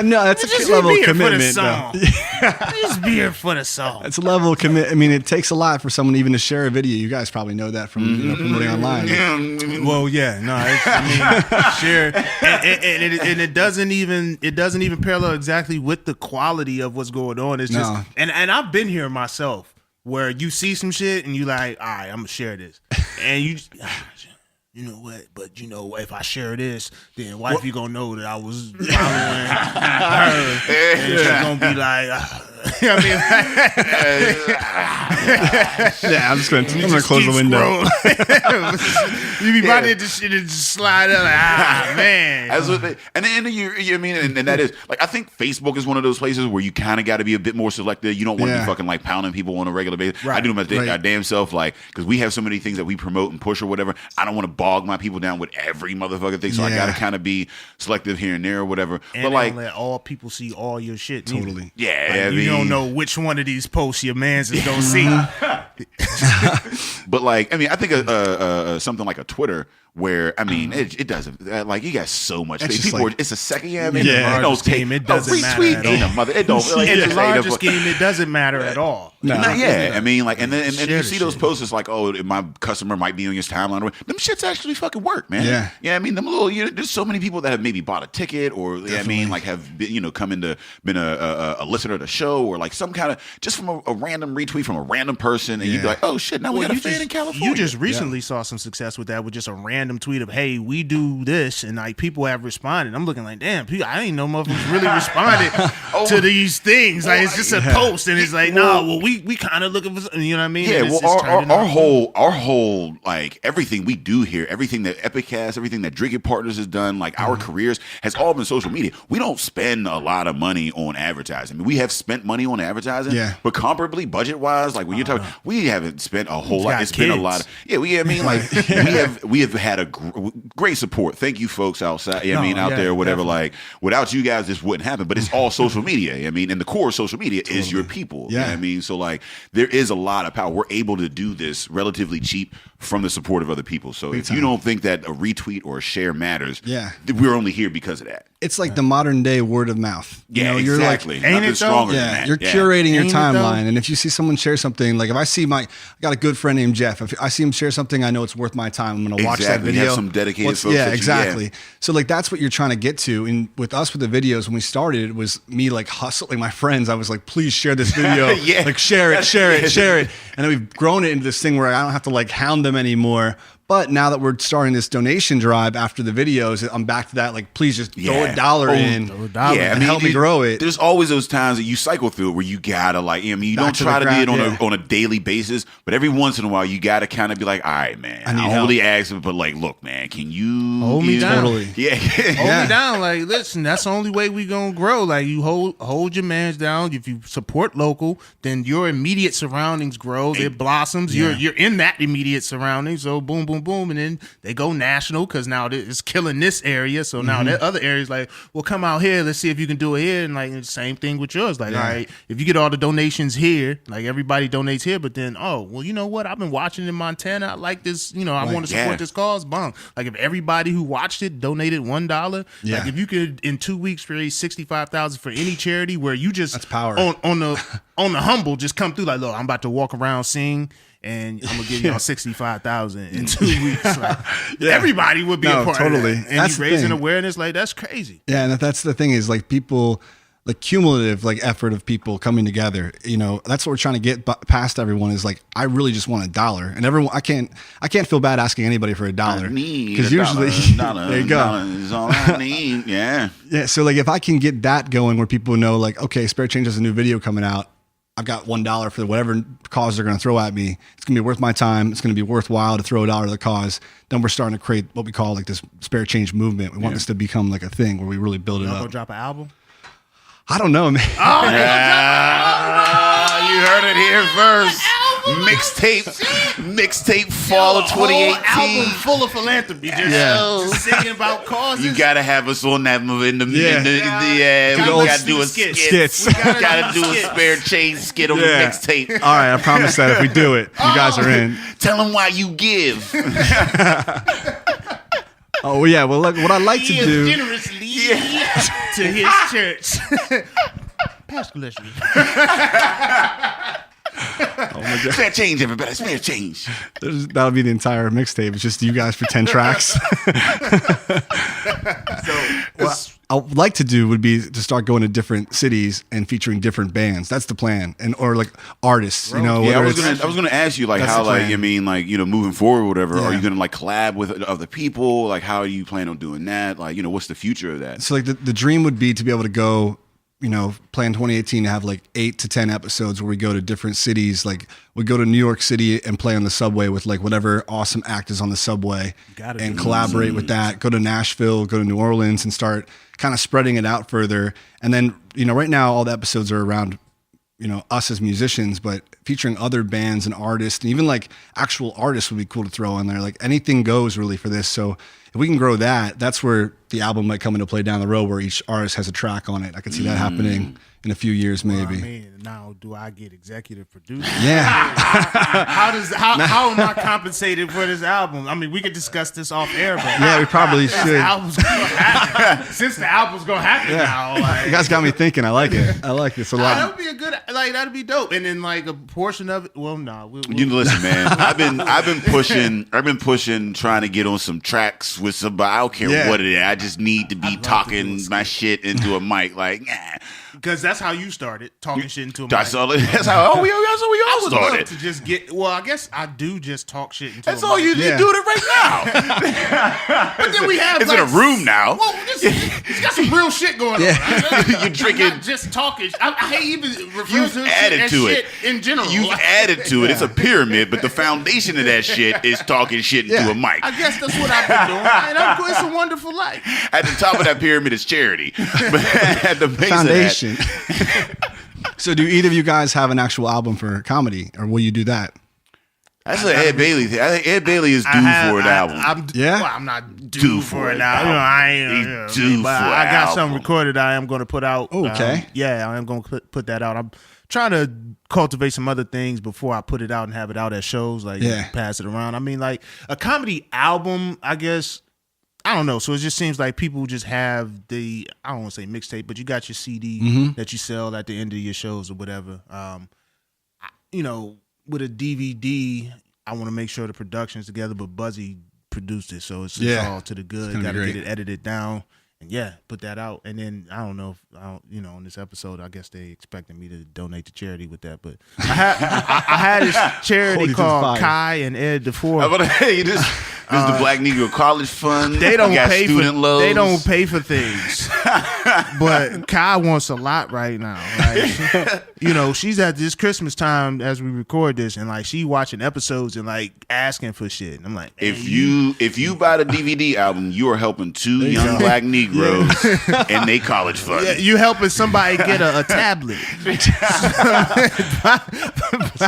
No, that's a level of commitment. Just be here for the song. It's a level of commitment. I mean, it takes a lot for someone even to share a video. You guys probably know that from promoting online. Well, yeah, no, share, and it doesn't even parallel exactly with the quality of what's going on. It's just, and I've been here myself. Where you see some shit and you like, all right, I'm gonna share this, and you know what? But if I share this, then wifey gonna know that I was following her, and she's gonna be like, I'm gonna close the window. You be about to just slide up, like, man. That's what and that is like I think Facebook is one of those places where you kind of got to be a bit more selective. You don't want to be fucking like pounding people on a regular basis. Right. I do my damn self, like because we have so many things that we promote and push or whatever. I don't want to bog my people down with every motherfucking thing, so I gotta kind of be selective here and there or whatever. And but like, don't let all people see all your shit. Totally. Yeah, like, you don't know which one of these posts your man's is gonna see. But like, I mean, I think something like a Twitter. Where I mean, it doesn't like you got so much. People, like, it's a second. Yeah, I mean, it doesn't matter at all. It don't. Like, in the largest game, it doesn't matter at all. No. I mean, like, and then you see those posts. It's like, oh, my customer might be on your timeline. Them shits actually fucking work, man. Yeah. I mean, them little. There's so many people that have maybe bought a ticket, or I mean, like have been, been a listener to the show, or like some kind of just from a random retweet from a random person, and you'd be like, oh shit, now we got a fan in California. You just recently saw some success with that with just a random tweet of, hey, we do this, and like people have responded. I'm looking like, damn, I ain't know motherfuckers really responded to these things. Like it's just a post, and it's like, we kind of looking for, you know what I mean? Yeah, our whole like everything we do here, everything that Epicast, everything that Drinking Partners has done, like our careers has all been social media. We don't spend a lot of money on advertising. I mean, we have spent money on advertising, but comparably budget wise, like when you're talking, we haven't spent a whole lot. It's been a lot. We have had a great support. Thank you, folks outside. Out there, whatever. Definitely. Like without you guys, this wouldn't happen. But it's all social media. I mean, and the core of social media is your people. Yeah. You know what I mean, so like there is a lot of power. We're able to do this relatively cheap from the support of other people. So if you don't think that a retweet or a share matters, we're only here because of that. It's like the modern day word of mouth. You're exactly. Like, nothing stronger than that. You're curating your timeline, and if you see someone share something, like if I see I got a good friend named Jeff. If I see him share something, I know it's worth my time. I'm going to watch that video. You have some dedicated folks. Yeah, exactly. So like that's what you're trying to get to. And with us with the videos, when we started, it was me like hustling my friends. I was like, please share this video. Like share it. And then we've grown it into this thing where I don't have to like hound them anymore. But now that we're starting this donation drive after the videos, I'm back to that. Like, please just throw $1 in. And help me grow it. There's always those times that you cycle through where you gotta like, I mean, you don't try to do it on a daily basis, but every once in a while you gotta kind of be like, all right, man, I only ask him, but like, look, man, can you hold me down? Totally. Yeah, hold me down. Like, listen, that's the only way we gonna grow. Like, you hold your mans down. If you support local, then your immediate surroundings grow. It blossoms. You're in that immediate surroundings. So boom, boom, boom, and then they go national because now it's killing this area. So now that other areas like, well, come out here. Let's see if you can do it here. And like the same thing with yours. Like, all right, if you get all the donations here, like everybody donates here, but then well, you know what? I've been watching in Montana. I like this. You know, I want to support this cause. Boom. Like if everybody who watched it donated $1, like if you could in 2 weeks raise $65,000 for any charity, where you just that's power on the humble just come through like, look, I'm about to walk around, sing, and I'm gonna give y'all $65,000 in 2 weeks. Like, everybody would be a part of that. And that's you raising awareness, like that's crazy. Yeah, and that's the thing is like people, the cumulative like effort of people coming together. You know, that's what we're trying to get past everyone. Is like, I really just want $1, and everyone, I can't feel bad asking anybody for $1 because usually there you go. Is all I need. Yeah. So like, if I can get that going, where people know like, okay, Spare Change has a new video coming out. I've got $1 for whatever cause they're going to throw at me. It's going to be worth my time. It's going to be worthwhile to throw $1 to the cause. Then we're starting to create what we call like this Spare Change movement. We want this to become like a thing where we really build it up. Gonna drop an album? I don't know, man. You heard it here first. Mixtape fall of 2018. Album full of philanthropy. Just singing about causes. You gotta have us on that move in the we gotta do a skit. We gotta do a Spare Change skit on the mixtape. All right, I promise that if we do it, you guys are in. Tell them why you give. Oh yeah, well look, what I like to do generously to his church. Pastor Oh my God. Spare change, everybody. Spare change. That'll be the entire mixtape. It's just you guys for 10 tracks. What I would like to do would be to start going to different cities and featuring different bands. That's the plan, or like artists. You know, I was gonna ask you like how like I mean like moving forward or whatever. Are you gonna like collab with other people? Like how do you plan on doing that? Like what's the future of that? So like the dream would be to be able to go. Plan 2018 to have like 8 to 10 episodes where we go to different cities. Like we go to New York City and play on the subway with like whatever awesome act is on the subway and collaborate with that. Go to Nashville, go to New Orleans and start kind of spreading it out further. And then, right now all the episodes are around, us as musicians, but featuring other bands and artists and even like actual artists would be cool to throw in there. Like anything goes really for this. So if we can grow that, that's where the album might come into play down the road, where each artist has a track on it. I could see that happening in a few years, maybe. Well, I mean, now do I get executive producer? Yeah. How am I compensated for this album? I mean, we could discuss this off air, but yeah, we probably should. Since the album's gonna happen now, like, you guys got me thinking. I like it. I like this a lot. That would be a good, that'd be dope. And then like a portion of it. Well, no, you listen, man. I've been pushing, trying to get on some tracks with somebody. I don't care what it is. I just need to be talking my shit into a mic, like. Because that's how you started, talking shit into a mic. That's how we all started. To just get, well, I guess I do just talk shit into that's a mic. That's all you do it right now. But then we have it's like, in a room now. Well, it's got some real shit going on. You're drinking. Not just talking. I hate even referring to added to shit in general. You've added to it. It's a pyramid, but the foundation of that shit is talking shit into a mic. I guess that's what I've been doing. And it's a wonderful life. At the top of that pyramid is charity. But at the base foundation. So do either of you guys have an actual album for comedy, or will you do that? That's an Ed Bailey thing. I think Ed Bailey is due for an album. I'm not due for an album. I ain't due for an album. I got something recorded I am going to put out. Okay. I am going to put that out. I'm trying to cultivate some other things before I put it out and have it out at shows, like pass it around. I mean, like a comedy album, I guess. I don't know. So it just seems like people just have I don't want to say mixtape, but you got your CD that you sell at the end of your shows or whatever. With a DVD, I want to make sure the production's together, but Buzzy produced it. So it's all to the good. Got to get it edited down And yeah, put that out. And then I don't know if on this episode, I guess they expected me to donate to charity with that. But I had this charity called Kai and Ed DeFore. Hey, this the Black Negro College Fund. They don't pay student for loans. They don't pay for things. But Kai wants a lot right now. Like, she's at this Christmas time as we record this, and like she watching episodes and like asking for shit. And I'm like, hey, if you buy the DVD album, you are helping two young Black Negroes and they college fund. Yeah, you helping somebody get a tablet. It's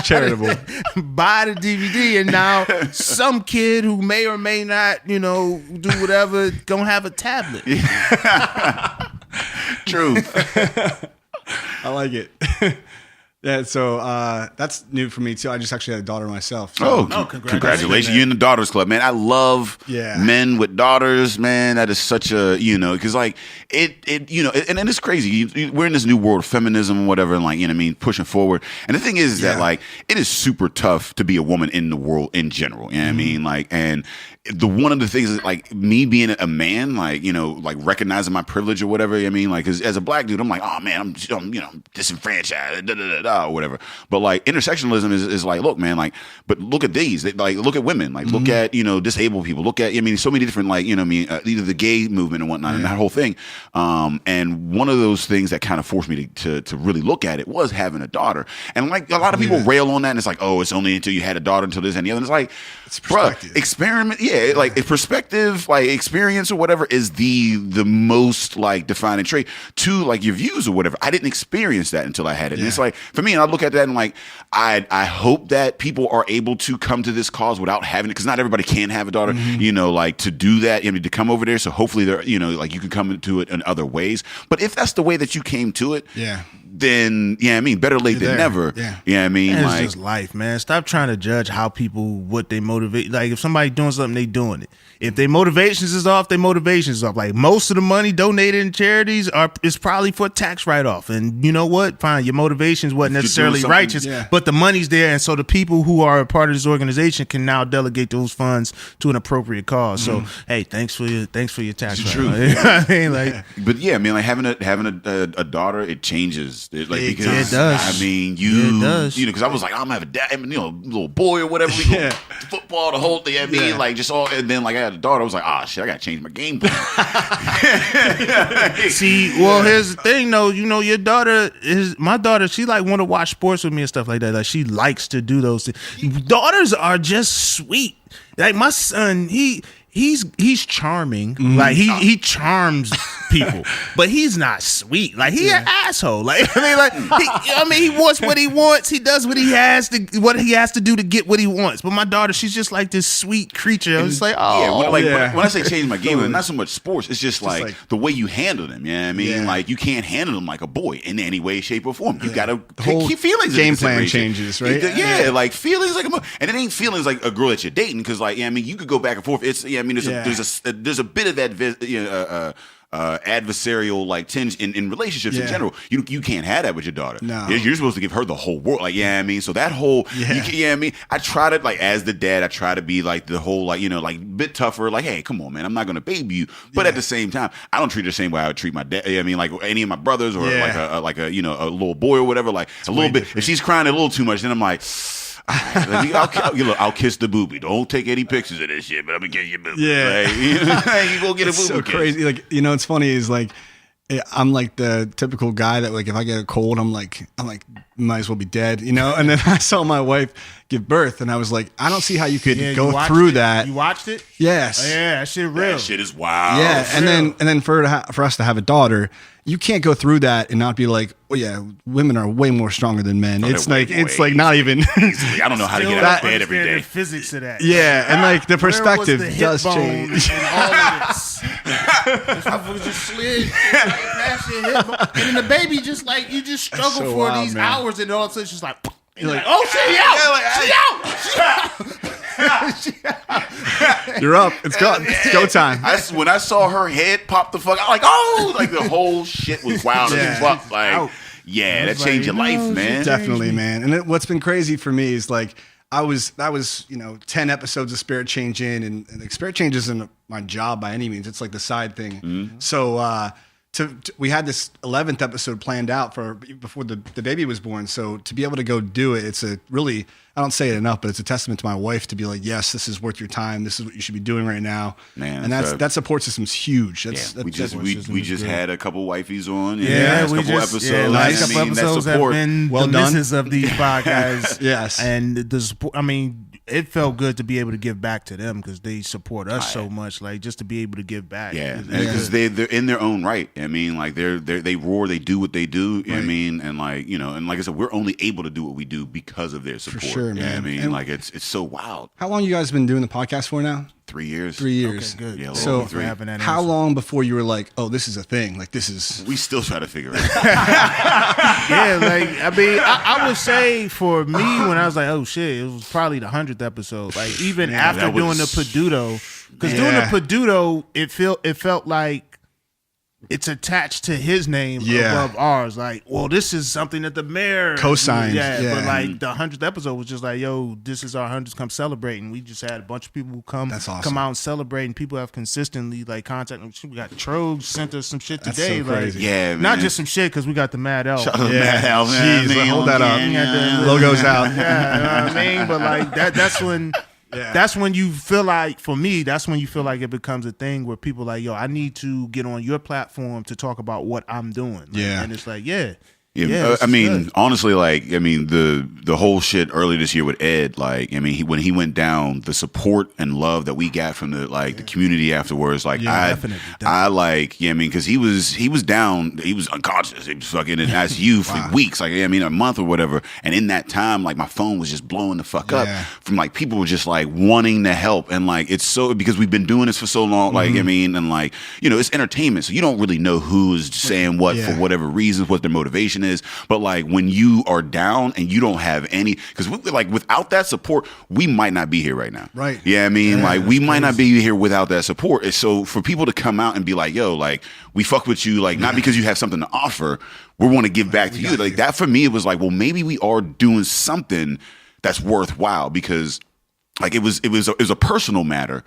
charitable. Buy the DVD, and now some kid who may or may not, do whatever, gonna have a tablet. True. I like it. Yeah, so that's new for me too. I just actually had a daughter myself. So. Congratulations. You're in the Daughters Club, man. I love men with daughters, man. That is such a, because like and it's crazy. We're in this new world of feminism and whatever, and like, pushing forward. And the thing is that like, it is super tough to be a woman in the world in general. You know what I mean? Like, and one of the things is like me being a man, like, like recognizing my privilege or whatever. I mean, like, as a Black dude, I'm like, oh man, I'm disenfranchised, or whatever. But like intersectionalism is like, look, man, like, but look at these, like, look at women, like, look at, disabled people, look at, so many different, like, either the gay movement and whatnot and that whole thing. And one of those things that kind of forced me to really look at it was having a daughter. And like a lot of people rail on that, and it's like, oh, it's only until you had a daughter until this and the other. And it's like, bruh, experiment. Yeah, like perspective, like experience or whatever is the most like defining trait to like your views or whatever. I didn't experience that until I had it. And it's like, for me, and I look at that and like, I hope that people are able to come to this cause without having it, because not everybody can have a daughter, like to do that, to come over there. So hopefully they're, like you can come into it in other ways. But if that's the way that you came to it, then better late than never. Yeah, it's like, just life, man. Stop trying to judge how people, what they motivate. Like if somebody doing something, they doing it. If their motivations is off, their motivations is off. Like most of the money donated in charities is probably for tax write-off. And you know what? Fine, your motivations wasn't necessarily righteous, but the money's there, and so the people who are a part of this organization can now delegate those funds to an appropriate cause. So hey, thanks for your tax. It's true. You know what I mean, like, but yeah, I mean, like having a daughter, it changes. Because it does. I mean, because I was like, I'm gonna have a dad, little boy or whatever. We go football, the whole thing. I mean, like just all, and then like I had a daughter. I was like, shit, I gotta change my game plan. See, well, here's the thing, though. Your daughter my daughter. She like want to watch sports with me and stuff like that. Like she likes to do those things. Daughters are just sweet. Like my son, he's charming. Like he charms people, but he's not sweet. Like he an asshole. Like he wants what he wants. He does what he has to do to get what he wants. But my daughter, she's just like this sweet creature. I was like, when I say change my game, not so much sports. It's just like the way you handle them. Yeah, I mean, like you can't handle them like a boy in any way, shape, or form. You gotta keep feelings. Game plan changes, right? Like feelings like and it ain't feelings like a girl that you're dating, because like you could go back and forth. It's there's a bit of that adversarial like tinge in relationships in general. You can't have that with your daughter. No, you're supposed to give her the whole world. Like so that whole I try to, like, as the dad, I try to be like the whole like like a bit tougher. Like, hey, come on, man, I'm not gonna baby you, but at the same time, I don't treat her the same way I would treat my dad. Like any of my brothers or like a little boy or whatever. Like it's a little bit. If she's crying a little too much, then I'm like, I'll kiss the boobie. Don't take any pictures of this shit, but I'm gonna get you a boobie. You go get a boobie. So crazy. Like, it's funny is like, I'm like the typical guy that like if I get a cold, I'm like might as well be dead, And then I saw my wife give birth, and I was like, I don't see how you could go through that. You watched it? Yes. Oh, yeah, that shit real. That shit is wild. Yeah, and then for us to have a daughter, you can't go through that and not be like, oh yeah, women are way more stronger than men. It's like not even. I don't know how to get out of bed every day. The physics of that. Yeah, and like the perspective does change. And all of this. This motherfucker just slid past your hip bone. And then the baby just like, you just struggle so for wild, these man. hours, and all of a sudden she's like, oh, she out. You're up. It's go time. When I saw her head pop the fuck out, like, oh, like the whole shit was wild as fuck. Like, that changed your life, man. Definitely, man. And what's been crazy for me is like, that was 10 episodes of Spirit Change in, and the Spirit Change isn't my job by any means. It's like the side thing. Mm-hmm. So we had this 11th episode planned out for before the baby was born. So to be able to go do it, it's a really, I don't say it enough, but it's a testament to my wife to be like, yes, this is worth your time. This is what you should be doing right now. Man, and that support system's huge. We just had a couple wifeys on. Yeah, a couple episodes. Yeah, last couple episodes have been well the done. misses of these podcasts. Yes, and the support. I mean, it felt good to be able to give back to them because they support us so much. Like just to be able to give back. Yeah, because they're in their own right. I mean, like they roar, they do what they do. You know what I mean, and and like I said, we're only able to do what we do because of their support. For sure, man. You know what I mean, And like it's so wild. How long you guys been doing the podcast for now? 3 years. 3 years. Okay, good. Yeah, so for having that how answer. long before you were like, oh, this is a thing? Like this is. We still try to figure it out. Yeah, like I mean, I would say for me when I was like, oh shit, it was probably the 100th episode. Like even after that doing was- the Peduto, because doing the Peduto, it felt like it's attached to his name above ours. Like, well, this is something that the mayor Co-signed. Yeah, but like the 100th episode was just like, yo, this is our 100th. Come celebrate, and we just had a bunch of people who come That's awesome. come out and celebrate, and people have consistently like contacted. We got Trogs sent us some shit That's today. so crazy. Like, Yeah, man. not just some shit because we got the Mad Elf. Shout out to Matt House, Jeez, man. hold that up. Yeah. Logos out. Yeah, you know what I mean? But like that's when that's when you feel like, for me, that's when you feel like it becomes a thing where people like, yo, I need to get on your platform to talk about what I'm doing. Like, and it's like, I mean, honestly, like, I mean, the whole shit earlier this year with Ed, like, I mean, when he went down, the support and love that we got from the community afterwards, like, I like, I mean, because he was down, he was unconscious, he was fucking in ICU for weeks, like, I mean, a month or whatever, and in that time, like, my phone was just blowing the fuck up from like people were just like wanting to help, and like it's so because we've been doing this for so long, like I mean, and like it's entertainment, so you don't really know who's saying what for whatever reasons, what their motivation is. But like when you are down and you don't have any, because like without that support, we might not be here right now. Right. Yeah, I mean, like we might not be here without that support. And so for people to come out and be like, yo, like we fuck with you, like not because you have something to offer, we want to give back to you. Like that for me, it was like, well, maybe we are doing something that's worthwhile, because like it was a personal matter,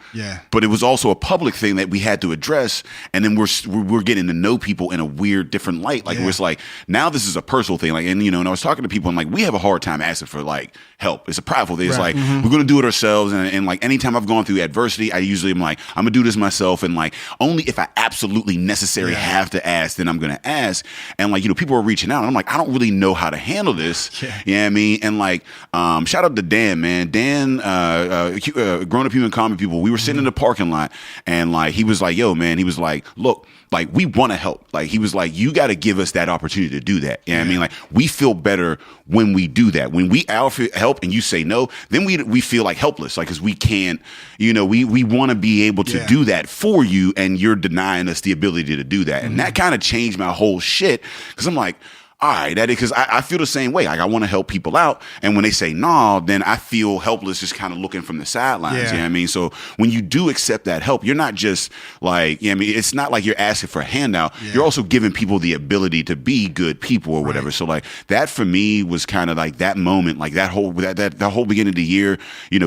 but it was also a public thing that we had to address. And then we're getting to know people in a weird, different light. Like it's like now this is a personal thing. Like, and and I was talking to people, and like we have a hard time asking for like help. It's a prideful thing. It's like we're gonna do it ourselves. And like anytime I've gone through adversity, I usually am like, I'm gonna do this myself. And like only if I absolutely necessarily have to ask, then I'm gonna ask. And like people are reaching out, and I'm like, I don't really know how to handle this. You know what I mean? And like shout out to Dan, man. Dan. Grown Up Human Common People, we were sitting in the parking lot, and like he was like, yo man, he was like, look, like we want to help. Like he was like, you got to give us that opportunity to do that. You know what I mean? Like we feel better when we do that. When we offer help and you say no, then we feel like helpless, like because we can't, we want to be able to do that for you, and you're denying us the ability to do that. And that kind of changed my whole shit, because I'm like, all right, that is, because I feel the same way. Like I want to help people out, and when they say no, then I feel helpless, just kind of looking from the sidelines. You know what I mean? So when you do accept that help, you're not just like, I mean, it's not like you're asking for a handout. You're also giving people the ability to be good people or whatever. So like that for me was kind of like that moment, like that whole beginning of the year,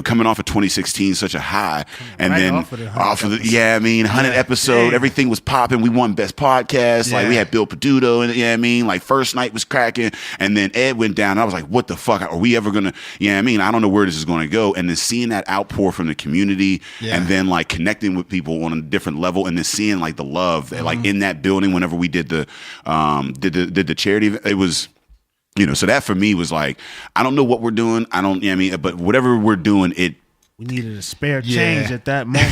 coming off of 2016, such a high, and then off of the 100 episode, everything was popping. We won best podcast. Like we had Bill Peduto, and I mean, like first night was cracking, and then Ed went down. I was like, what the fuck are we ever gonna, I mean, I don't know where this is going to go. And then seeing that outpour from the community, and then like connecting with people on a different level, and then seeing like the love that, like in that building whenever we did the charity, it was, so that for me was like, I don't know what we're doing, I don't, but whatever we're doing, we needed a spare change at that moment.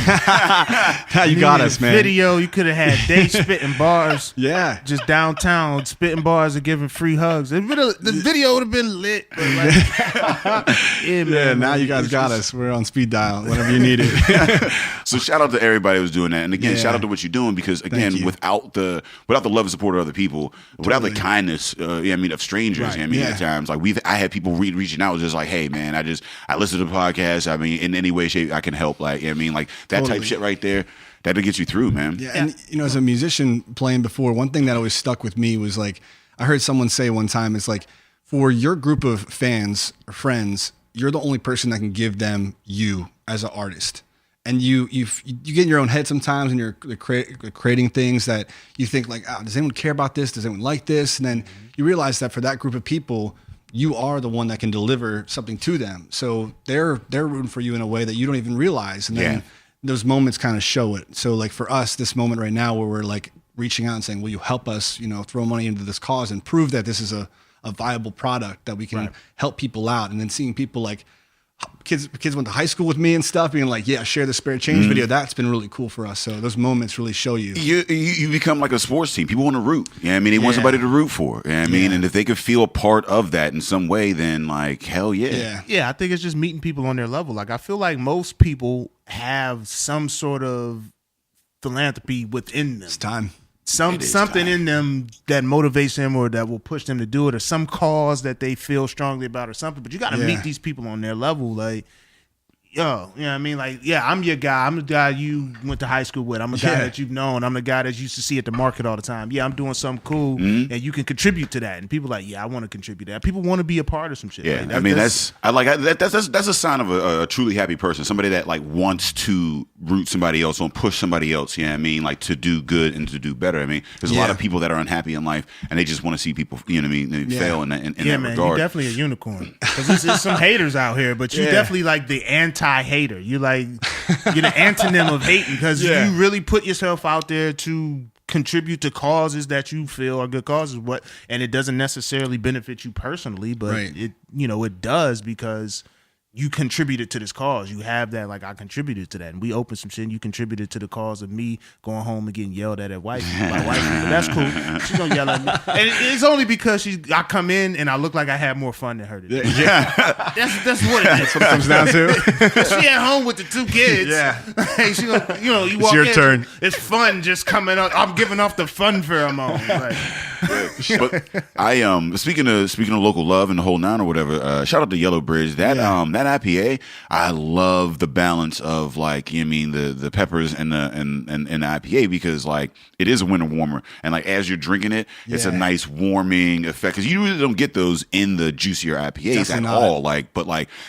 You got us, man. Video, you could have had Dave spitting bars. Just downtown spitting bars and giving free hugs. The video would have been lit. But like, man. Now you guys got us. We're on speed dial whenever you need it. So shout out to everybody who's doing that, and again, shout out to what you're doing, because again, without the love and support of other people, without the kindness, of strangers, at times like I had people reaching out, just like, hey man, I listen to the podcast. I mean, in any way, shape I can help. Like, like that type of shit right there, that'll get you through, man. And as a musician playing before, one thing that always stuck with me was like, I heard someone say one time, it's like, for your group of fans or friends, you're the only person that can give them you as an artist. And you get in your own head sometimes, and you're creating things that you think like, does anyone care about this? Does anyone like this? And then you realize that for that group of people, you are the one that can deliver something to them. So they're rooting for you in a way that you don't even realize. And then those moments kind of show it. So like for us, this moment right now where we're like reaching out and saying, will you help us, throw money into this cause and prove that this is a viable product that we can help people out. And then seeing people like, kids went to high school with me and stuff, being like, share the spare change video. That's been really cool for us. So those moments really show you. You become like a sports team. People want to root. They want somebody to root for. And if they could feel a part of that in some way, then like, hell yeah. Yeah, I think it's just meeting people on their level. Like, I feel like most people have some sort of philanthropy within them. It's time. Something in them that motivates them or that will push them to do it, or some cause that they feel strongly about or something. But you got to meet these people on their level. Like, you know what I mean? Like, I'm your guy. I'm the guy you went to high school with. I'm a guy that you've known. I'm the guy that you used to see at the market all the time. I'm doing something cool, and you can contribute to that. And people are like, I want to contribute to that. People want to be a part of some shit. Yeah, like, that's a sign of a truly happy person. Somebody that like wants to root somebody else on, push somebody else. Like to do good and to do better. There's a lot of people that are unhappy in life, and they just want to see people, fail in that man, regard. You're definitely a unicorn. Because there's some haters out here, but you're definitely like the anti-hater. You're the antonym of hating, because you really put yourself out there to contribute to causes that you feel are good causes. And it doesn't necessarily benefit you personally, but it does, because you contributed to this cause. You have that, like, I contributed to that. And we opened some shit, and you contributed to the cause of me going home and getting yelled at my wife. But that's cool. She's going to yell at me. And it's only because I come in and I look like I had more fun than her today. That's what it is. That's what it comes down to. She at home with the two kids. Hey, she gonna, you walk it's your in, turn. It's fun just coming up. I'm giving off the fun pheromone. But I speaking of local love and the whole nine or whatever, shout out to Yellow Bridge. That IPA, I love the balance of like, the peppers and the IPA, because like it is a winter warmer, and like as you're drinking it, it's a nice warming effect, because you really don't get those in the juicier IPAs at all.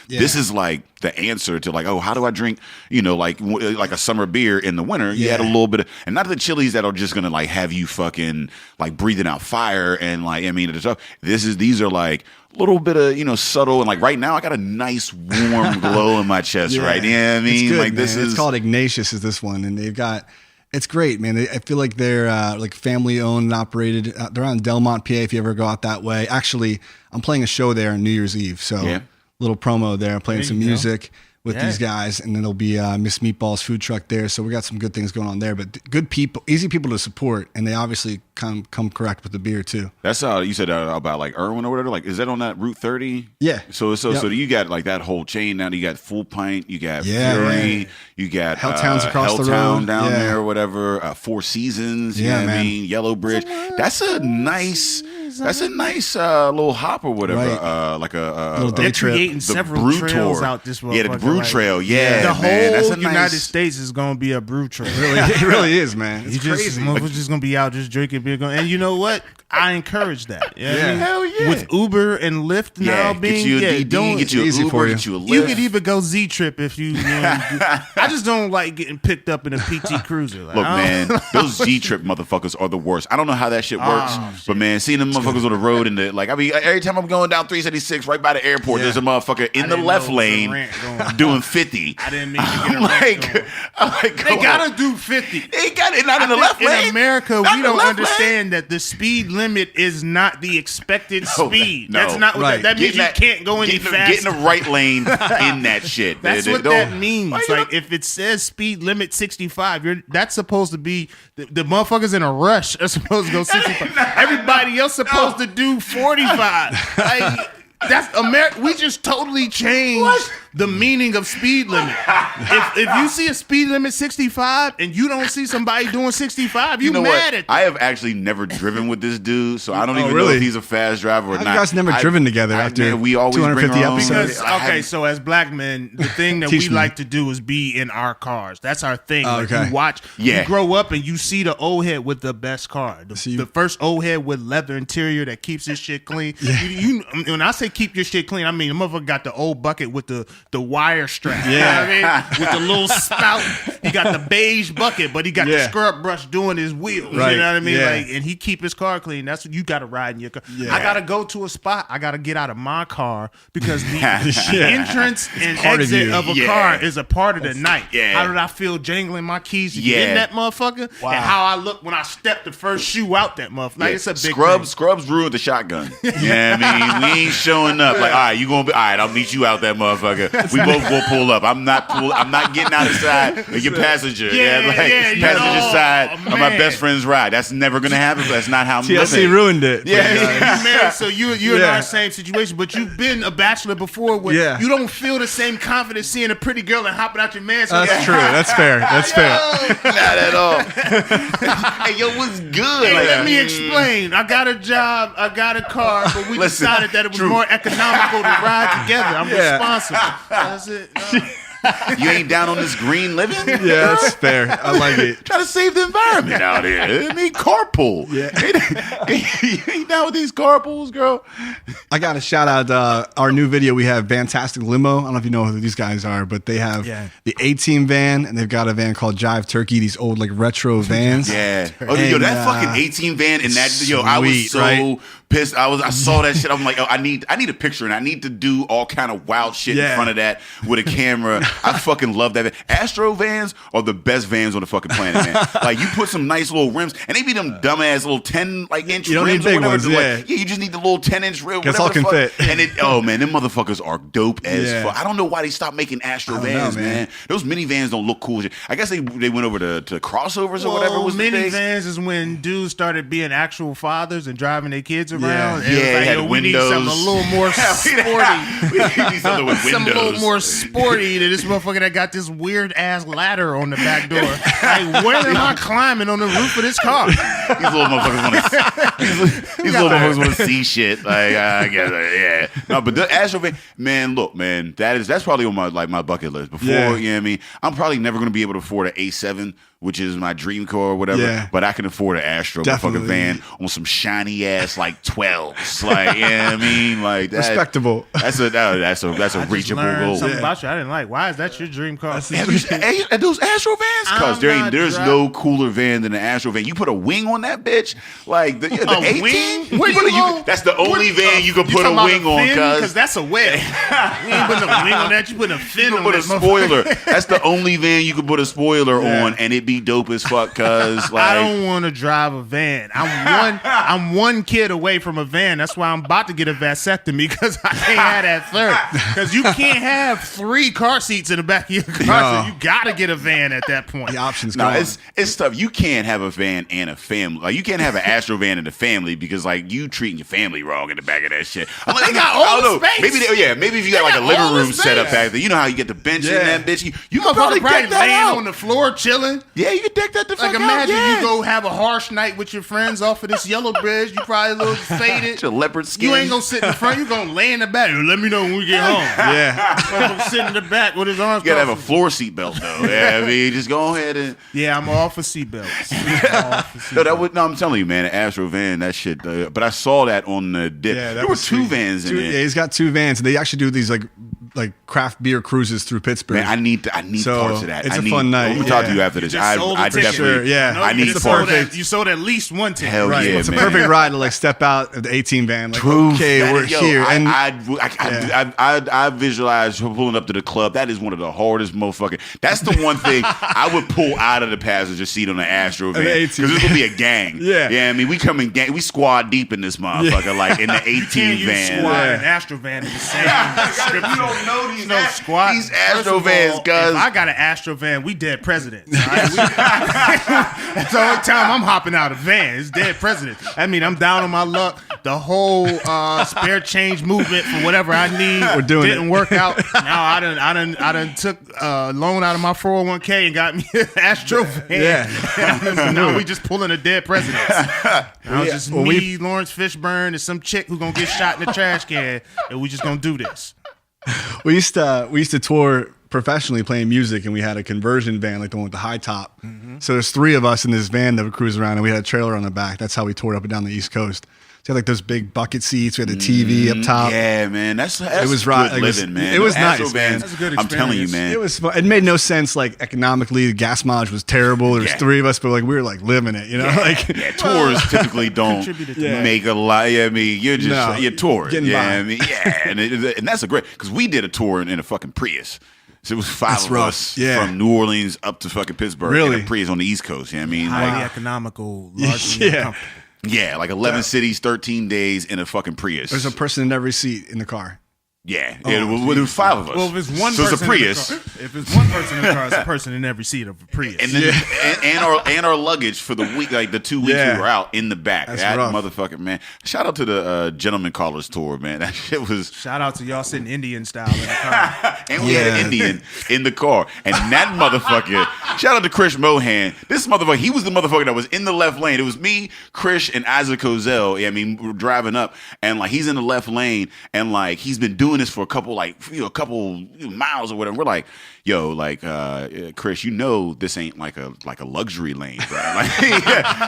This is like the answer to like, how do I drink, like a summer beer in the winter? You add a little bit of, and not the chilies that are just gonna like have you fucking like breathing out fire and like, these are like a little bit of, subtle, and like right now I got a nice warm glow in my chest, right? It's good, like man. It's called Ignatius is this one, and they've got, it's great, man. I feel like they're like family owned and operated. They're on Delmont, PA, if you ever go out that way. Actually, I'm playing a show there on New Year's Eve, so little promo there. I'm playing some music with these guys, and then there'll be Miss Meatball's food truck there. So we got some good things going on there, but good people, easy people to support, and they obviously come correct with the beer too. That's you said about like Irwin or whatever. Like, is that on that Route 30? Yeah. So you got like that whole chain now. You got Full Pint, you got Fury, you got Helltown's across the Helltown road down there or whatever. Four Seasons. You know what I mean? Yellow Bridge. That's a nice little hop or whatever. Right. Like a little day trip. Creating several trails out this way. Yeah, the brew trail. Yeah, the man, whole that's United States is going to be a brew trail. It really is, man. It's crazy. Motherfuckers just going to be out just drinking beer. And you know what? I encourage that. Hell yeah. With Uber and Lyft now being, get you a DD, get you an Uber, get you a Lyft. You could even go Z-Trip if you I just don't like getting picked up in a PT Cruiser. Like, look, man, those Z-Trip motherfuckers are the worst. I don't know how that shit works, but man, seeing them motherfuckers on the road and every time I'm going down 376 right by the airport, there's a motherfucker in the left lane doing 50. I didn't mean to get they gotta do 50. They got it not in the left lane. In America, we don't understand that the speed limit is not the expected speed. No. That's not what that means. You can't go any faster. Get in the right lane in that shit. That's what that means. Like, if it says speed limit 65, that's supposed to be the motherfuckers in a rush are supposed to go 65. Everybody else supposed to do 45. Like, that's America. We just totally changed the meaning of speed limit. If you see a speed limit 65 and you don't see somebody doing 65, you mad at them. I have actually never driven with this dude, so I don't even know if he's a fast driver or not. You guys never driven together after we always 250 bring our own. episodes? Because, so as black men, the thing that we like to do is be in our cars. That's our thing. Like you watch, you grow up and you see the old head with the best car. The first old head with leather interior that keeps his shit clean. You, when I say keep your shit clean, I mean the motherfucker got the old bucket with the wire strap. You know what I mean? With the little spout. He got the beige bucket, but he got the scrub brush doing his wheels. Right. You know what I mean? Like, and he keep his car clean. That's what you got to ride in your car. I got to go to a spot. I got to get out of my car because the entrance and exit of a car is a part of the night. How did I feel jangling my keys to get in that motherfucker? Wow. And how I look when I step the first shoe out that motherfucker. Like, it's a big Scrubs ruined the shotgun. Yeah, I mean, we ain't showing up. Like, all right, you gonna be all right? I'll meet you out that motherfucker. We both go pull up. I'm not getting out of the side of your passenger. Passenger side of my best friend's ride. That's never gonna happen. That's not how I'm living. TLC ruined it. You married, so you're in our same situation. But you've been a bachelor before where you don't feel the same confidence seeing a pretty girl and hopping out your man's car. That's true. That's fair. That's fair. Not at all. Hey, yo, what's good? Hey, let me explain. I got a job. I got a car, but we decided that it was more economical to ride together. I'm responsible. That's it. No. You ain't down on this green living? Yeah, that's fair. I like it. Try to save the environment out here. I mean, carpool. Yeah. You ain't down with these carpools, girl? I got to shout out our new video. We have Fantastic Limo. I don't know if you know who these guys are, but they have the A-Team van, and they've got a van called Jive Turkey, these old like retro vans. Yeah. Oh, and, yo, that fucking A-Team van and that, yo, I was so pissed. I saw that shit. I'm like, oh, I need a picture, and I need to do all kind of wild shit in front of that with a camera. I fucking love that van. Astro vans are the best vans on the fucking planet, man. Like, you put some nice little rims, and they be them dumbass little 10 like inch rims. You don't need big ones, like, you just need the little 10-inch rim. Guess all can fit. And oh man, them motherfuckers are dope as fuck. I don't know why they stopped making Astro vans, man. Those minivans don't look cool. I guess they went over to crossovers or whatever was the thing. Minivans is when dudes started being actual fathers and driving their kids around. Yeah, like, had windows. We need something a little more sporty. We need something with windows. Something a little more sporty than this motherfucker that got this weird ass ladder on the back door. Like, where am I climbing on the roof of this car? These little motherfuckers want to see shit. Like, I guess, no, but the Astro van, man, look, man, that's probably on my bucket list. Before, you know what I mean? I'm probably never gonna be able to afford an A7, which is my dream car or whatever. Yeah. But I can afford an Astro fucking van on some shiny ass like 12s. Like, yeah, I mean, like that. Respectable. That's a reachable goal. Something about you I didn't like. Why is that your dream car? Those Astro vans? Because there's no cooler van than an Astro van. You put a wing on that bitch, like the 18. That's the only van you can put a wing on, because that's a whale. You ain't putting a wing on that. You put a fin on that. Put a spoiler. That's the only van you can put a spoiler on, and it be dope as fuck. Cause like, I don't want to drive a van. I'm one kid away from a van. That's why I'm about to get a vasectomy, because I can't have that third. Because you can't have 3 car seats in the back of your car. So you gotta get a van at that point. The options gone. It's tough. You can't have a van and a family. Like, you can't have an Astro van and a family, because like you treating your family wrong in the back of that shit. I'm like, they got all the space. Maybe if you got like a living room set up back there, you know how you get the bench in that bitch. You can probably deck that laying out on the floor chilling. Yeah, you can deck that the fuck out. Like, imagine you go have a harsh night with your friends off of this yellow bridge. You probably a little faded. Your leopard skin. You ain't gonna sit in the front. You gonna lay in the back. Let me know when we get home. Yeah. Sit in the back with his arms. You gotta have a floor seat belt though. Yeah, I mean, just go ahead and. Yeah, I'm all for seatbelts. I'm telling you, man, the Astro van, that shit. But I saw that on the dip. Yeah, there were 2 vans in it. Yeah, he's got 2 vans. They actually do these like craft beer cruises through Pittsburgh. Man, I need parts of that. It's a fun night. We'll talk to you after this. I definitely. I need parts. You sold at least one ticket. Hell right. Yeah, it's man. a perfect ride to like step out of the 18 van. Like, True. Okay, we're here. And I visualize pulling up to the club. That is one of the hardest motherfucking. That's the one thing I would pull out of the passenger seat on the Astro van, because this will be a gang. Yeah. I mean, we come in gang. We squad deep in this motherfucker, like in the 18 van. Squad and Astro van in the same description. know these no squat. these First Astro of vans, all, guys. If I got an Astro van, we dead presidents. All right? That's the only time I'm hopping out of van. It's dead presidents. I mean, I'm down on my luck. The whole spare change movement for whatever I need didn't work out. Now I done took a loan out of my 401k and got me an Astro van. Yeah. Now we just pulling a dead president. Now it's just me, Lawrence Fishburne, and some chick who gonna get shot in the trash can, and we just gonna do this. We used to tour professionally playing music, and we had a conversion van like the one with the high top. So there's 3 of us in this van that would cruise around, and we had a trailer on the back. That's how we toured up and down the East Coast. So we had like those big bucket seats. We had the TV up top. Yeah, man, that's it was good right. living, man. It was The nice, Astro man. vans, That's a good I'm telling you, experience. man. It was fun. It made no sense like economically. The gas mileage was terrible. There was 3 of us, but like we were like living it, you know. Like tours typically don't contributed to that. make a lot. Yeah, I mean, you're just you're touring. getting Yeah, by. I mean, and that's a great because we did a tour in a fucking Prius. So it was 5 That's of rough. us Yeah. from New Orleans up to fucking Pittsburgh. Really? In a Prius on the East Coast. Yeah, I mean, Highly like, economical, largely Yeah. uncomfortable. yeah, like 11 cities, 13 days in a fucking Prius. there's a person in every seat in the car. Yeah, it was 5 of us. Well, if it's one so person it's a Prius. in the car, if it's one person in the car, it's a person in every seat of a Prius. And then and our luggage for the week, like the 2 weeks Yeah. we were out in the back. That's That rough. motherfucker, man. Shout out to the Gentleman Callers tour, man. That shit was. Shout out to y'all sitting Indian style in the car. And we had an Indian in the car. And that motherfucker, shout out to Chris Mohan. This motherfucker, he was the motherfucker that was in the left lane. It was me, Chris, and Isaac Cozell. I mean, we were driving up, and like he's in the left lane, and like he's been doing this for a couple miles or whatever. We're like, yo, like Chris, you know this ain't like a luxury lane, bro.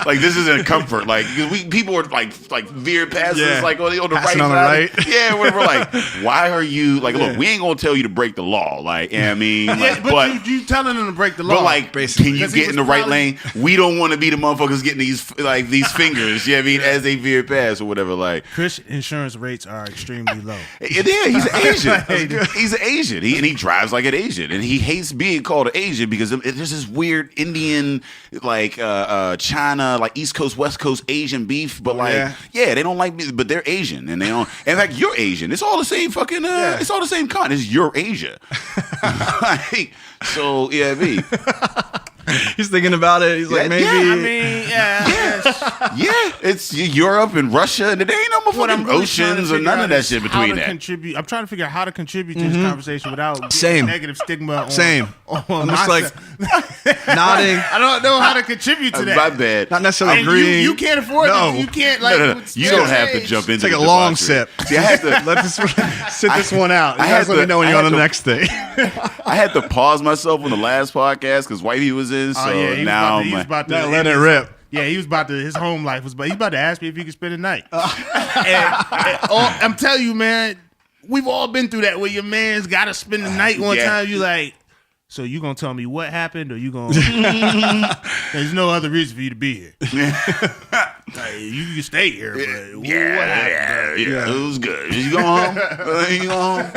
Like this isn't comfort. Like people are like veer past us like on the Passing right on the side. right. Yeah, we're like, why are you like? Look, we ain't gonna tell you to break the law. Like, I mean, Yeah, like, but you telling them to break the law. but like, basically. can you Because he get in was the right probably- lane? We don't want to be the motherfuckers getting these fingers. Yeah, I mean, as they veer past or whatever. Like, Chris insurance rates are extremely low. yeah, he's an Asian. He's an Asian. He drives like an Asian, and he hates being called an Asian because there's this weird Indian, like China, like East Coast, West Coast Asian beef. But like, yeah, they don't like me, but they're Asian, and they don't. In fact, you're Asian. It's all the same fucking. It's all the same continent. It's your Asia. Like, so yeah, me. He's thinking about it. He's like, maybe. I mean, Yeah, it's Europe and Russia, and there ain't no What I'm motherfucking really trying to oceans or figure none out of that is shit how between to that. contribute. I'm trying to figure out how to contribute to this conversation without getting Same. negative stigma. On, Same. On I'm my just like side. nodding. I don't know how to contribute to that. My bad. Not necessarily And agreeing. you can't afford No. it. You can't like. No. You don't have to jump into Take the a long debauchery. sip. See, I had to. Let this sit this one out. I You had guys let me to- know when I you're on had the to- next thing. I had to pause myself on the last podcast because Wifey was in. So now he was about to Let it rip. Yeah, he was about to. His home life was. But he's about to ask me if he could spend the night. I'm telling you, man, we've all been through that where your man's got to spend the night one Yeah. time. You like, so you gonna tell me what happened, or you gonna? There's no other reason for you to be here. Like, you can stay here, but what happened? Yeah, it was good. You go home. You go home.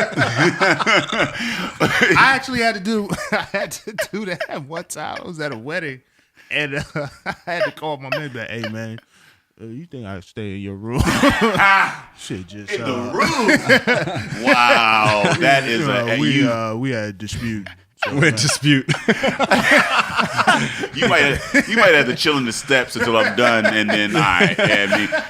I actually had to do. I had to do that one time. I was at a wedding, and I had to call my man. Like, hey man, you think I stay in your room? Shit, just In the room. Wow, that is we had a dispute. So, We're in dispute. You might have to chill in the steps until I'm done, and then I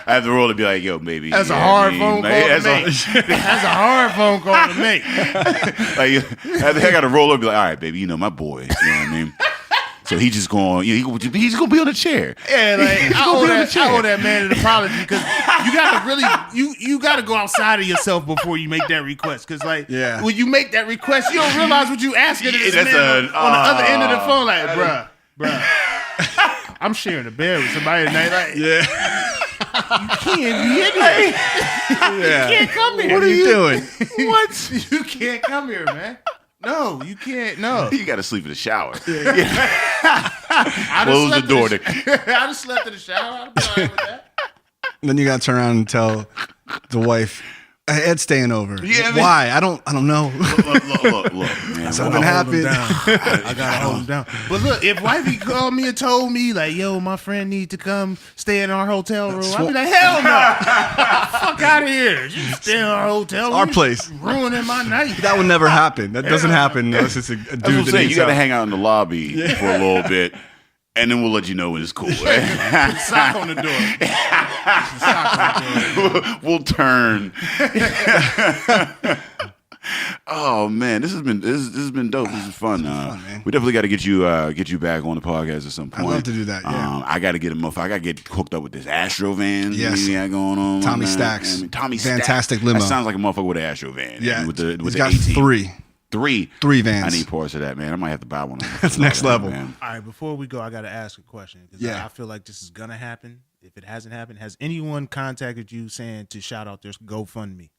have to roll to be like, yo, baby. That's a yeah, hard I mean, phone like, call to that's make. That's a hard phone call to make. I got to roll up and be like, all right, baby, you know my boy. You know what I mean? So he just going, he's gonna be on a chair. Yeah, like I gonna be on the chair. owe that man an apology because you gotta really you gotta go outside of yourself before you make that request. Because like when you make that request, you don't realize what you asking this that's man on the other end of the phone. Like, bruh, I'm sharing a bed with somebody tonight. Like, Yeah. you can't be in here. Yeah. You can't come here. What are you doing? What? You can't come here, man. No, you can't. No. You got to sleep in the shower. I Close the door. I just slept in the shower. I'd be all right with that. Then you got to turn around and tell the wife, Ed's staying over. Yeah, I mean- why? I don't know. Look, man. Something happened. I gotta hold him down. But look, if wifey called me and told me like, "Yo, my friend need to come stay in our hotel room," I'd be like, "Hell no, fuck out out of here. You stay in our hotel. It's our place. Ruining my night. That would never happen. That doesn't happen unless it's a dude That's what I'm that saying. needs You got to help. hang out in the lobby for a little bit, and then we'll let you know when it's cool. Sock on the door. Sock on the door. We'll turn. Oh man, this has been dope. This is fun. man. We definitely got to get you back on the podcast at some point. I'd love to do that. Yeah. I got to get I got to get hooked up with this Astro van. Yes. we got going on. Tommy man. Stacks. I mean, Tommy Fantastic Stacks. limo. That sounds like a motherfucker with an Astro van. Yeah. with the He's got 18. three vans. I need parts of that, man. I might have to buy one. That's next level. Man. All right, before we go, I got to ask a question because Yeah. I feel like this is gonna happen. If it hasn't happened, has anyone contacted you saying to shout out their GoFundMe?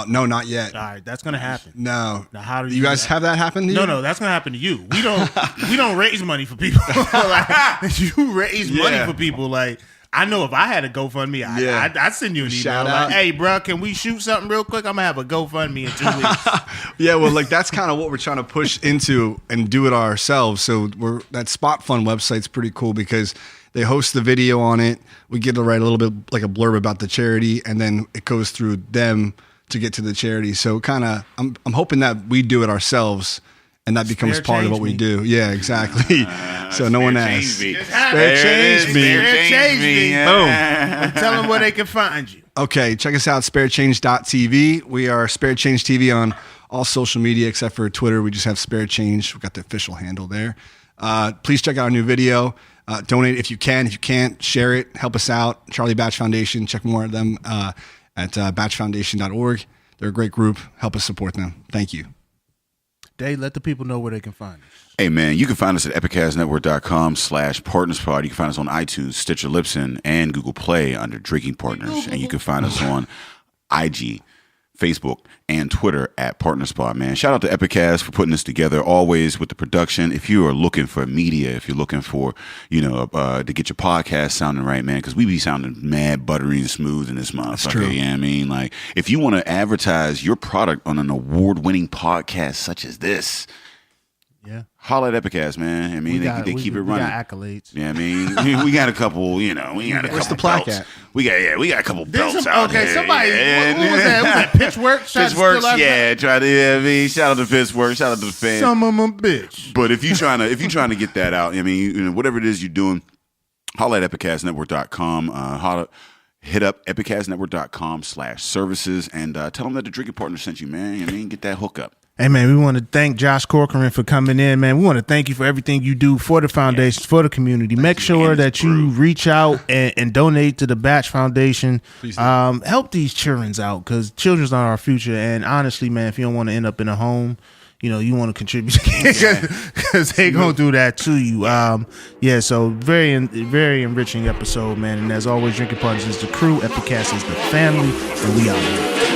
No, not yet. All right, that's gonna happen. No. Now, how do You guys have that happen to you? No, that's gonna happen to you. We don't raise money for people. Like, you raise money Yeah. for people. Like, I know if I had a GoFundMe, I'd send you an email. Shout Like, out. hey, bro, can we shoot something real quick? I'm gonna have a GoFundMe in 2 weeks. Yeah, well, like that's kind of what we're trying to push into and do it ourselves. So that Spot Fund website's pretty cool because they host the video on it. We get to write a little bit like a blurb about the charity, and then it goes through them to get to the charity. So kind of, I'm hoping that we do it ourselves, and that becomes part of what we do. Yeah, exactly. So no one asks. Spare change me. Spare change me. Boom. And tell them where they can find you. Okay, check us out, sparechange.tv. We are Spare Change TV on all social media except for Twitter. We just have Spare Change. We've got the official handle there. Please check out our new video. Donate if you can. If you can't, share it. Help us out. Charlie Batch Foundation. Check more of them at batchfoundation.org. They're a great group. Help us support them. Thank you. Dave, let the people know where they can find us. Hey, man, you can find us at epicastnetwork.com/partnerspod. You can find us on iTunes, Stitcher, Libsyn, and Google Play under Drinking Partners. And you can find us on IG, Facebook, and Twitter at PartnerSpot, man. Shout out to Epicast for putting this together, always with the production. If you are looking for media, if you're looking for, to get your podcast sounding right, man, because we be sounding mad buttery and smooth in this motherfucker. true. You know what I mean? Like, if you want to advertise your product on an award-winning podcast such as this, Yeah. holla at Epicast, man. I mean, they keep it running. We got accolades. Yeah, I mean, we got a couple, we got a Where's couple the plaque belts. at? We got a couple belts out Okay, here. somebody, Yeah. what was that? Was that Pitchworks? Pitchworks, yeah. Try to, I mean, shout out to Pitchworks, shout out to the fans. Some of them bitch. But if you're trying to get that out, I mean, whatever it is you're doing, holla at epicastnetwork.com. Hit up epicastnetwork.com/services and tell them that the Drinking Partner sent you, man. I mean, get that hookup. Hey, man, we want to thank Josh Corcoran for coming in, man. We want to thank you for everything you do for the foundation, for the community. Make sure that you reach out and donate to the Batch Foundation. Help these children out because children are our future. And honestly, man, if you don't want to end up in a home, you want to contribute because they going to do that to you. So very enriching episode, man. And as always, Drinking Partners is the crew. Epicast is the family. And we out here.